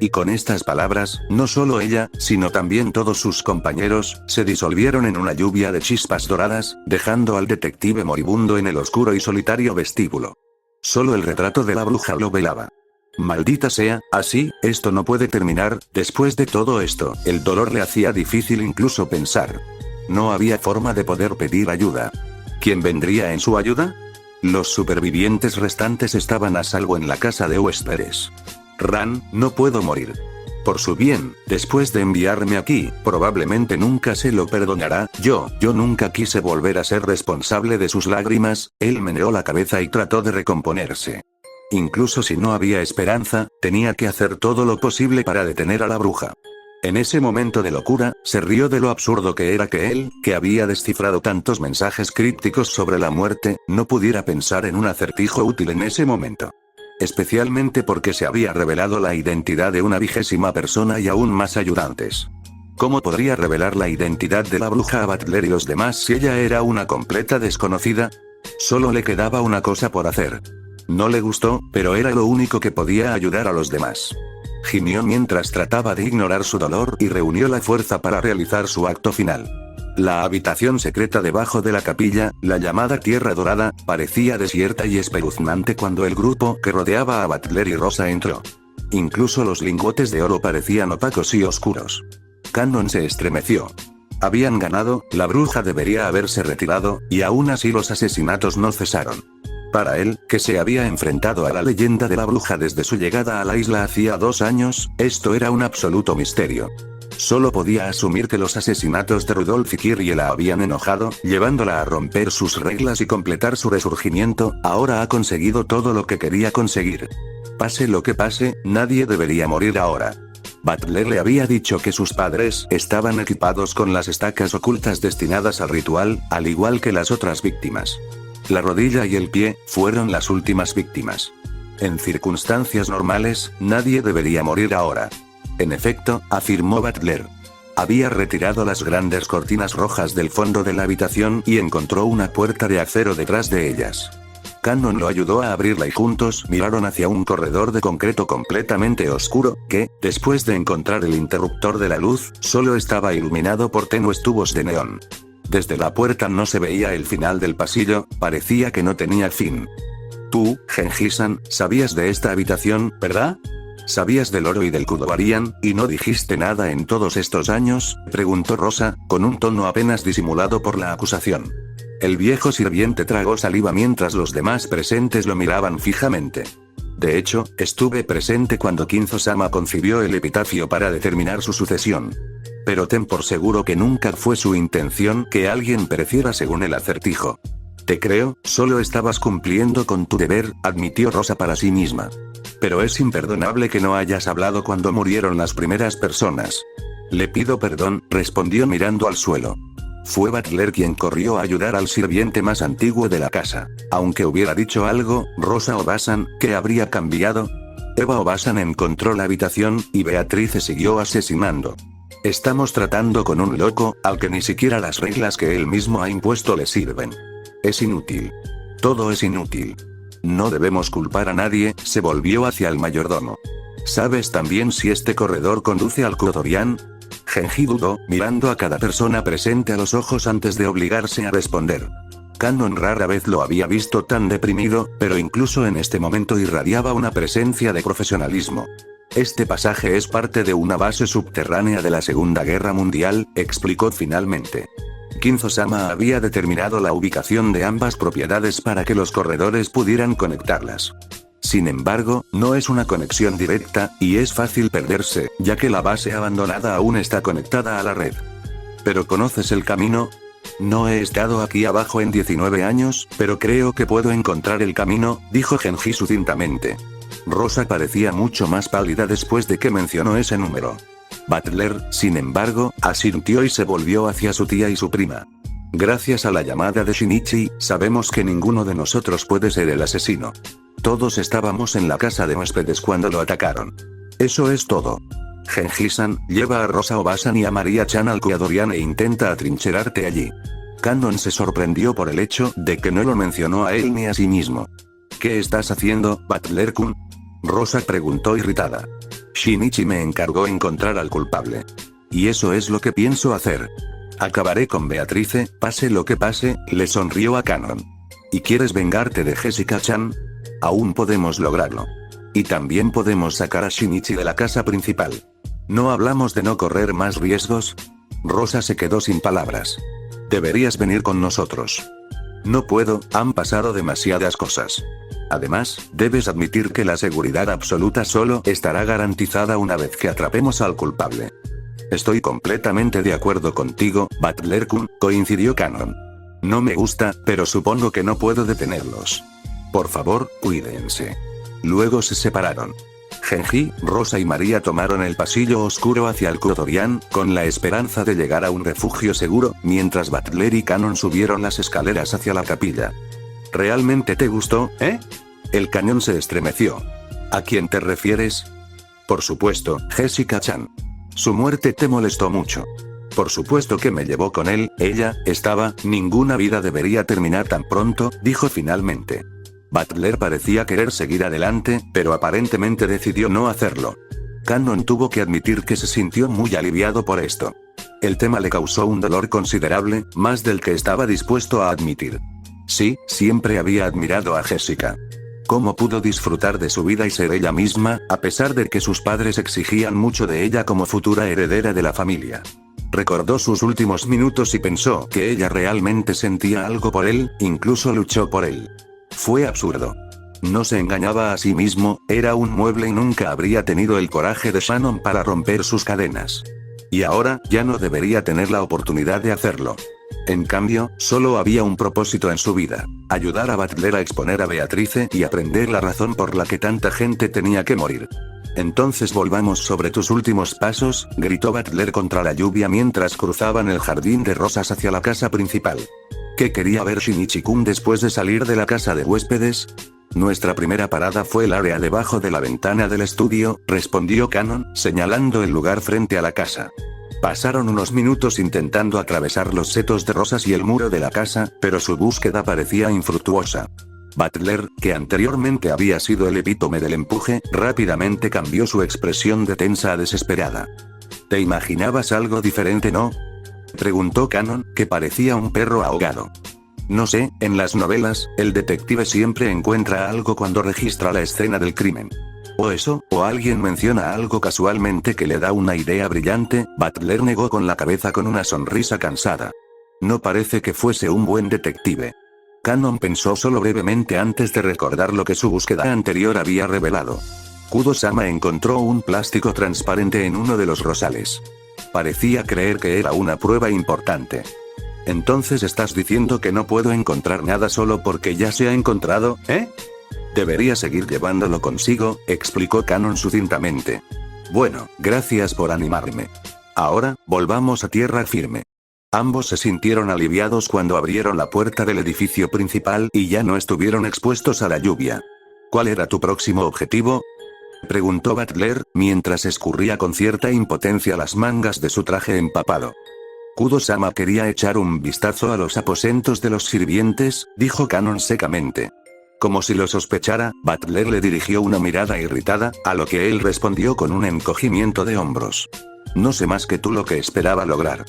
Y con estas palabras, no solo ella, sino también todos sus compañeros, se disolvieron en una lluvia de chispas doradas, dejando al detective moribundo en el oscuro y solitario vestíbulo. Solo el retrato de la bruja lo velaba. Maldita sea, así, esto no puede terminar. Después de todo esto, el dolor le hacía difícil incluso pensar. No había forma de poder pedir ayuda. ¿Quién vendría en su ayuda? Los supervivientes restantes estaban a salvo en la casa de huéspedes. Ran, no puedo morir. Por su bien, después de enviarme aquí, probablemente nunca se lo perdonará. Yo nunca quise volver a ser responsable de sus lágrimas. Él meneó la cabeza y trató de recomponerse. Incluso si no había esperanza, tenía que hacer todo lo posible para detener a la bruja. En ese momento de locura, se rió de lo absurdo que era que él, que había descifrado tantos mensajes crípticos sobre la muerte, no pudiera pensar en un acertijo útil en ese momento. Especialmente porque se había revelado la identidad de una 20ª persona y aún más ayudantes. ¿Cómo podría revelar la identidad de la bruja a Butler y los demás si ella era una completa desconocida? Solo le quedaba una cosa por hacer. No le gustó, pero era lo único que podía ayudar a los demás. Gimió mientras trataba de ignorar su dolor y reunió la fuerza para realizar su acto final. La habitación secreta debajo de la capilla, la llamada Tierra Dorada, parecía desierta y espeluznante cuando el grupo que rodeaba a Butler y Rosa entró. Incluso los lingotes de oro parecían opacos y oscuros. Cannon se estremeció. Habían ganado, la bruja debería haberse retirado, y aún así los asesinatos no cesaron. Para él, que se había enfrentado a la leyenda de la bruja desde su llegada a la isla hacía 2 años, esto era un absoluto misterio. Solo podía asumir que los asesinatos de Rudolph y Kyrie la habían enojado, llevándola a romper sus reglas y completar su resurgimiento. Ahora ha conseguido todo lo que quería conseguir. Pase lo que pase, nadie debería morir ahora. Butler le había dicho que sus padres estaban equipados con las estacas ocultas destinadas al ritual, al igual que las otras víctimas. La rodilla y el pie fueron las últimas víctimas. En circunstancias normales, nadie debería morir ahora. En efecto, afirmó Butler. Había retirado las grandes cortinas rojas del fondo de la habitación y encontró una puerta de acero detrás de ellas. Cannon lo ayudó a abrirla y juntos miraron hacia un corredor de concreto completamente oscuro, que, después de encontrar el interruptor de la luz, solo estaba iluminado por tenues tubos de neón. Desde la puerta no se veía el final del pasillo, parecía que no tenía fin. Tú, Genji-san, sabías de esta habitación, ¿verdad? ¿Sabías del oro y del Kudorian, y no dijiste nada en todos estos años?, preguntó Rosa, con un tono apenas disimulado por la acusación. El viejo sirviente tragó saliva mientras los demás presentes lo miraban fijamente. De hecho, estuve presente cuando Kinzo-sama concibió el epitafio para determinar su sucesión. Pero ten por seguro que nunca fue su intención que alguien pereciera según el acertijo. Te creo, solo estabas cumpliendo con tu deber, admitió Rosa para sí misma. Pero es imperdonable que no hayas hablado cuando murieron las primeras personas. Le pido perdón, respondió mirando al suelo. Fue Butler quien corrió a ayudar al sirviente más antiguo de la casa. Aunque hubiera dicho algo, Rosa Obasan, ¿qué habría cambiado? Eva Obasan encontró la habitación, y Beatrice siguió asesinando. Estamos tratando con un loco, al que ni siquiera las reglas que él mismo ha impuesto le sirven. Es inútil. Todo es inútil. No debemos culpar a nadie, se volvió hacia el mayordomo. ¿Sabes también si este corredor conduce al Kudorian? Genji dudó, mirando a cada persona presente a los ojos antes de obligarse a responder. Kanon rara vez lo había visto tan deprimido, pero incluso en este momento irradiaba una presencia de profesionalismo. Este pasaje es parte de una base subterránea de la Segunda Guerra Mundial, explicó finalmente. Kinzo-sama había determinado la ubicación de ambas propiedades para que los corredores pudieran conectarlas. Sin embargo, no es una conexión directa, y es fácil perderse, ya que la base abandonada aún está conectada a la red. ¿Pero conoces el camino? No he estado aquí abajo en 19 años, pero creo que puedo encontrar el camino, dijo Genji sucintamente. Rosa parecía mucho más pálida después de que mencionó ese número. Butler, sin embargo, asintió y se volvió hacia su tía y su prima. Gracias a la llamada de Shinichi, sabemos que ninguno de nosotros puede ser el asesino. Todos estábamos en la casa de huéspedes cuando lo atacaron. Eso es todo. Genji-san, lleva a Rosa Obasan y a Maria-chan al Kudorian e intenta atrincherarte allí. Kanon se sorprendió por el hecho de que no lo mencionó a él ni a sí mismo. ¿Qué estás haciendo, Butler-kun? Rosa preguntó irritada. Shinichi me encargó encontrar al culpable. Y eso es lo que pienso hacer. Acabaré con Beatrice, pase lo que pase, le sonrió a Kanon. ¿Y quieres vengarte de Jessica-chan? Aún podemos lograrlo. Y también podemos sacar a Shinichi de la casa principal. ¿No hablamos de no correr más riesgos? Rosa se quedó sin palabras. Deberías venir con nosotros. No puedo, han pasado demasiadas cosas. Además, debes admitir que la seguridad absoluta solo estará garantizada una vez que atrapemos al culpable. Estoy completamente de acuerdo contigo, Butler-kun, coincidió Kanon. No me gusta, pero supongo que no puedo detenerlos. Por favor, cuídense. Luego se separaron. Genji, Rosa y María tomaron el pasillo oscuro hacia el Kudorian, con la esperanza de llegar a un refugio seguro, mientras Butler y Kanon subieron las escaleras hacia la capilla. ¿Realmente te gustó, eh? El cañón se estremeció. ¿A quién te refieres? Por supuesto, Jessica-chan. Su muerte te molestó mucho. Por supuesto que me llevó con él, ella, estaba, ninguna vida debería terminar tan pronto, dijo finalmente. Butler parecía querer seguir adelante, pero aparentemente decidió no hacerlo. Kanon tuvo que admitir que se sintió muy aliviado por esto. El tema le causó un dolor considerable, más del que estaba dispuesto a admitir. Sí, siempre había admirado a Jessica. Cómo pudo disfrutar de su vida y ser ella misma, a pesar de que sus padres exigían mucho de ella como futura heredera de la familia. Recordó sus últimos minutos y pensó que ella realmente sentía algo por él, incluso luchó por él. Fue absurdo. No se engañaba a sí mismo, era un mueble y nunca habría tenido el coraje de Shannon para romper sus cadenas. Y ahora, ya no debería tener la oportunidad de hacerlo. En cambio, solo había un propósito en su vida: ayudar a Butler a exponer a Beatrice y aprender la razón por la que tanta gente tenía que morir. Entonces volvamos sobre tus últimos pasos, gritó Butler contra la lluvia mientras cruzaban el jardín de rosas hacia la casa principal. ¿Qué quería ver Shinichi-kun después de salir de la casa de huéspedes? Nuestra primera parada fue el área debajo de la ventana del estudio, respondió Kanon, señalando el lugar frente a la casa. Pasaron unos minutos intentando atravesar los setos de rosas y el muro de la casa, pero su búsqueda parecía infructuosa. Butler, que anteriormente había sido el epítome del empuje, rápidamente cambió su expresión de tensa a desesperada. ¿Te imaginabas algo diferente, no? Preguntó Kanon, que parecía un perro ahogado. No sé, en las novelas, el detective siempre encuentra algo cuando registra la escena del crimen. O eso, o alguien menciona algo casualmente que le da una idea brillante. Butler negó con la cabeza con una sonrisa cansada. No parece que fuese un buen detective. Cannon pensó solo brevemente antes de recordar lo que su búsqueda anterior había revelado. Kudo-sama encontró un plástico transparente en uno de los rosales. Parecía creer que era una prueba importante. Entonces estás diciendo que no puedo encontrar nada solo porque ya se ha encontrado, ¿eh? Debería seguir llevándolo consigo, explicó Cannon sucintamente. Bueno, gracias por animarme. Ahora, volvamos a tierra firme. Ambos se sintieron aliviados cuando abrieron la puerta del edificio principal y ya no estuvieron expuestos a la lluvia. ¿Cuál era tu próximo objetivo?, preguntó Butler, mientras escurría con cierta impotencia las mangas de su traje empapado. Kudo-sama quería echar un vistazo a los aposentos de los sirvientes, dijo Cannon secamente. Como si lo sospechara, Butler le dirigió una mirada irritada, a lo que él respondió con un encogimiento de hombros. No sé más que tú lo que esperaba lograr.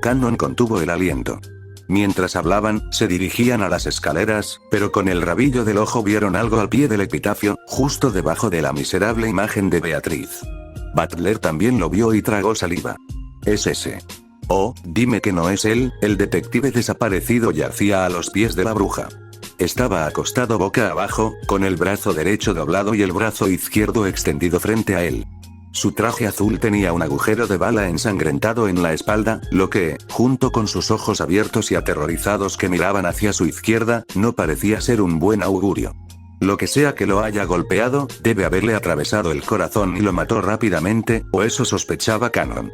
Cannon contuvo el aliento. Mientras hablaban, se dirigían a las escaleras, pero con el rabillo del ojo vieron algo al pie del epitafio, justo debajo de la miserable imagen de Beatriz. Butler también lo vio y tragó saliva. Es ese. Oh, dime que no es él. El detective desaparecido yacía a los pies de la bruja. Estaba acostado boca abajo, con el brazo derecho doblado y el brazo izquierdo extendido frente a él. Su traje azul tenía un agujero de bala ensangrentado en la espalda, lo que, junto con sus ojos abiertos y aterrorizados que miraban hacia su izquierda, no parecía ser un buen augurio. Lo que sea que lo haya golpeado, debe haberle atravesado el corazón y lo mató rápidamente, o eso sospechaba Cannon.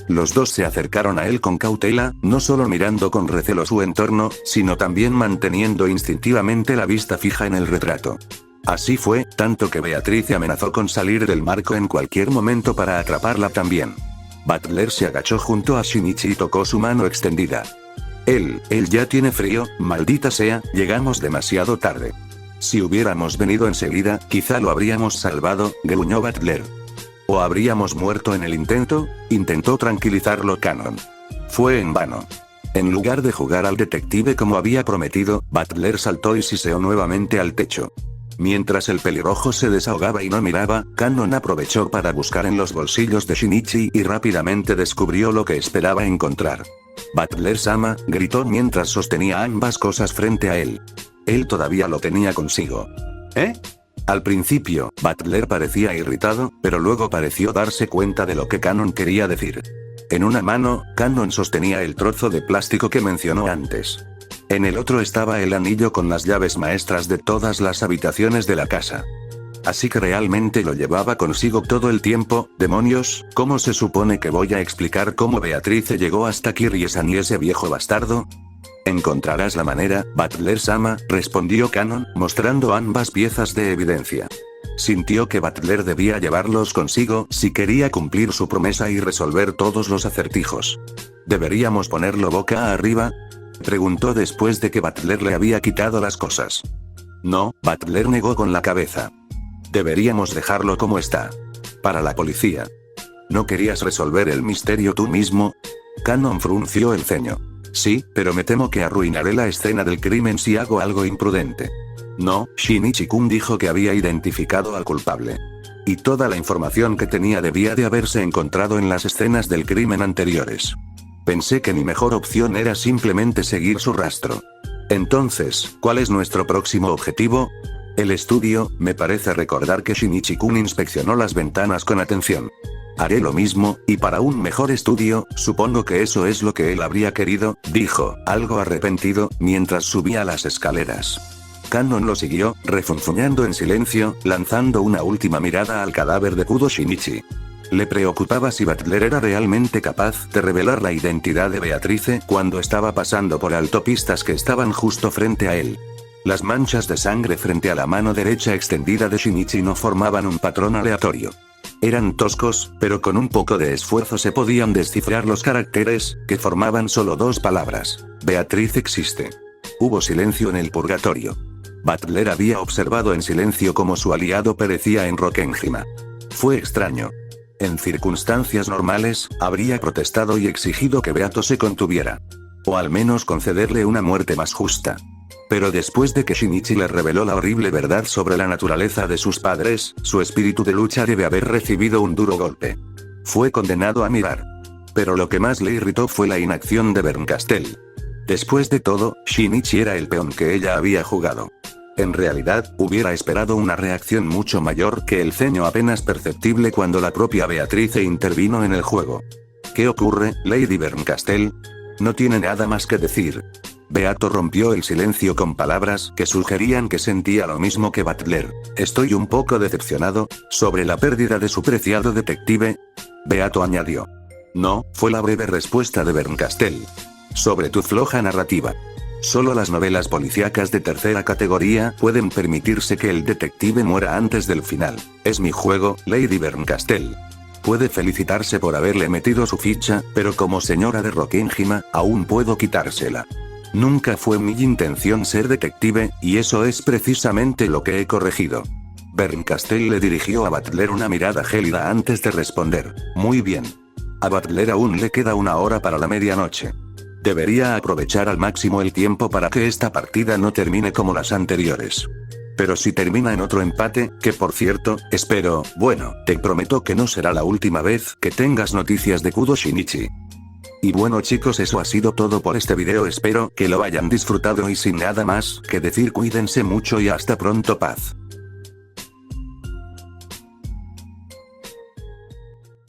Los dos se acercaron a él con cautela, no solo mirando con recelo su entorno, sino también manteniendo instintivamente la vista fija en el retrato. Así fue, tanto que Beatriz amenazó con salir del marco en cualquier momento para atraparla también. Butler se agachó junto a Shinichi y tocó su mano extendida. Él ya tiene frío, maldita sea, llegamos demasiado tarde. Si hubiéramos venido enseguida, quizá lo habríamos salvado, gruñó Butler. ¿O habríamos muerto en el intento?, intentó tranquilizarlo Cannon. Fue en vano. En lugar de jugar al detective como había prometido, Butler saltó y siseó nuevamente al techo. Mientras el pelirrojo se desahogaba y no miraba, Cannon aprovechó para buscar en los bolsillos de Shinichi y rápidamente descubrió lo que esperaba encontrar. Butler-sama, gritó mientras sostenía ambas cosas frente a él. Él todavía lo tenía consigo. ¿Eh? Al principio, Butler parecía irritado, pero luego pareció darse cuenta de lo que Cannon quería decir. En una mano, Cannon sostenía el trozo de plástico que mencionó antes. En el otro estaba el anillo con las llaves maestras de todas las habitaciones de la casa. Así que realmente lo llevaba consigo todo el tiempo. Demonios, ¿cómo se supone que voy a explicar cómo Beatriz llegó hasta Kiriesan y ese viejo bastardo? Encontrarás la manera, Butler-sama, respondió Cannon, mostrando ambas piezas de evidencia. Sintió que Butler debía llevarlos consigo si quería cumplir su promesa y resolver todos los acertijos. ¿Deberíamos ponerlo boca arriba?, preguntó después de que Butler le había quitado las cosas. No, Butler negó con la cabeza. Deberíamos dejarlo como está. Para la policía. ¿No querías resolver el misterio tú mismo? Cannon frunció el ceño. Sí, pero me temo que arruinaré la escena del crimen si hago algo imprudente. No, Shinichi-kun dijo que había identificado al culpable. Y toda la información que tenía debía de haberse encontrado en las escenas del crimen anteriores. Pensé que mi mejor opción era simplemente seguir su rastro. Entonces, ¿cuál es nuestro próximo objetivo? El estudio. Me parece recordar que Shinichi-kun inspeccionó las ventanas con atención. Haré lo mismo, y para un mejor estudio, supongo que eso es lo que él habría querido, dijo, algo arrepentido, mientras subía las escaleras. Cannon lo siguió, refunfuñando en silencio, lanzando una última mirada al cadáver de Kudo Shinichi. Le preocupaba si Butler era realmente capaz de revelar la identidad de Beatrice cuando estaba pasando por autopistas que estaban justo frente a él. Las manchas de sangre frente a la mano derecha extendida de Shinichi no formaban un patrón aleatorio. Eran toscos, pero con un poco de esfuerzo se podían descifrar los caracteres, que formaban solo dos palabras. Beatriz existe. Hubo silencio en el purgatorio. Butler había observado en silencio cómo su aliado perecía en Rokkenhima. Fue extraño. En circunstancias normales, habría protestado y exigido que Beato se contuviera. O al menos concederle una muerte más justa. Pero después de que Shinichi le reveló la horrible verdad sobre la naturaleza de sus padres, su espíritu de lucha debe haber recibido un duro golpe. Fue condenado a mirar. Pero lo que más le irritó fue la inacción de Bernkastel. Después de todo, Shinichi era el peón que ella había jugado. En realidad, hubiera esperado una reacción mucho mayor que el ceño apenas perceptible cuando la propia Beatrice intervino en el juego. ¿Qué ocurre, Lady Bernkastel? No tiene nada más que decir. Beato rompió el silencio con palabras que sugerían que sentía lo mismo que Butler. Estoy un poco decepcionado, sobre la pérdida de su preciado detective. Beato añadió. No, fue la breve respuesta de Bernkastel. Sobre tu floja narrativa. Solo las novelas policíacas de tercera categoría pueden permitirse que el detective muera antes del final. Es mi juego, Lady Bernkastel. Puede felicitarse por haberle metido su ficha, pero como señora de Rockingham, aún puedo quitársela. Nunca fue mi intención ser detective, y eso es precisamente lo que he corregido. Bernkastel le dirigió a Butler una mirada gélida antes de responder. Muy bien. A Butler aún le queda 1 hora para la medianoche. Debería aprovechar al máximo el tiempo para que esta partida no termine como las anteriores. Pero si termina en otro empate, que por cierto, espero, bueno, te prometo que no será la última vez que tengas noticias de Kudo Shinichi. Y bueno chicos, eso ha sido todo por este video, espero que lo hayan disfrutado y sin nada más que decir, cuídense mucho y hasta pronto, paz.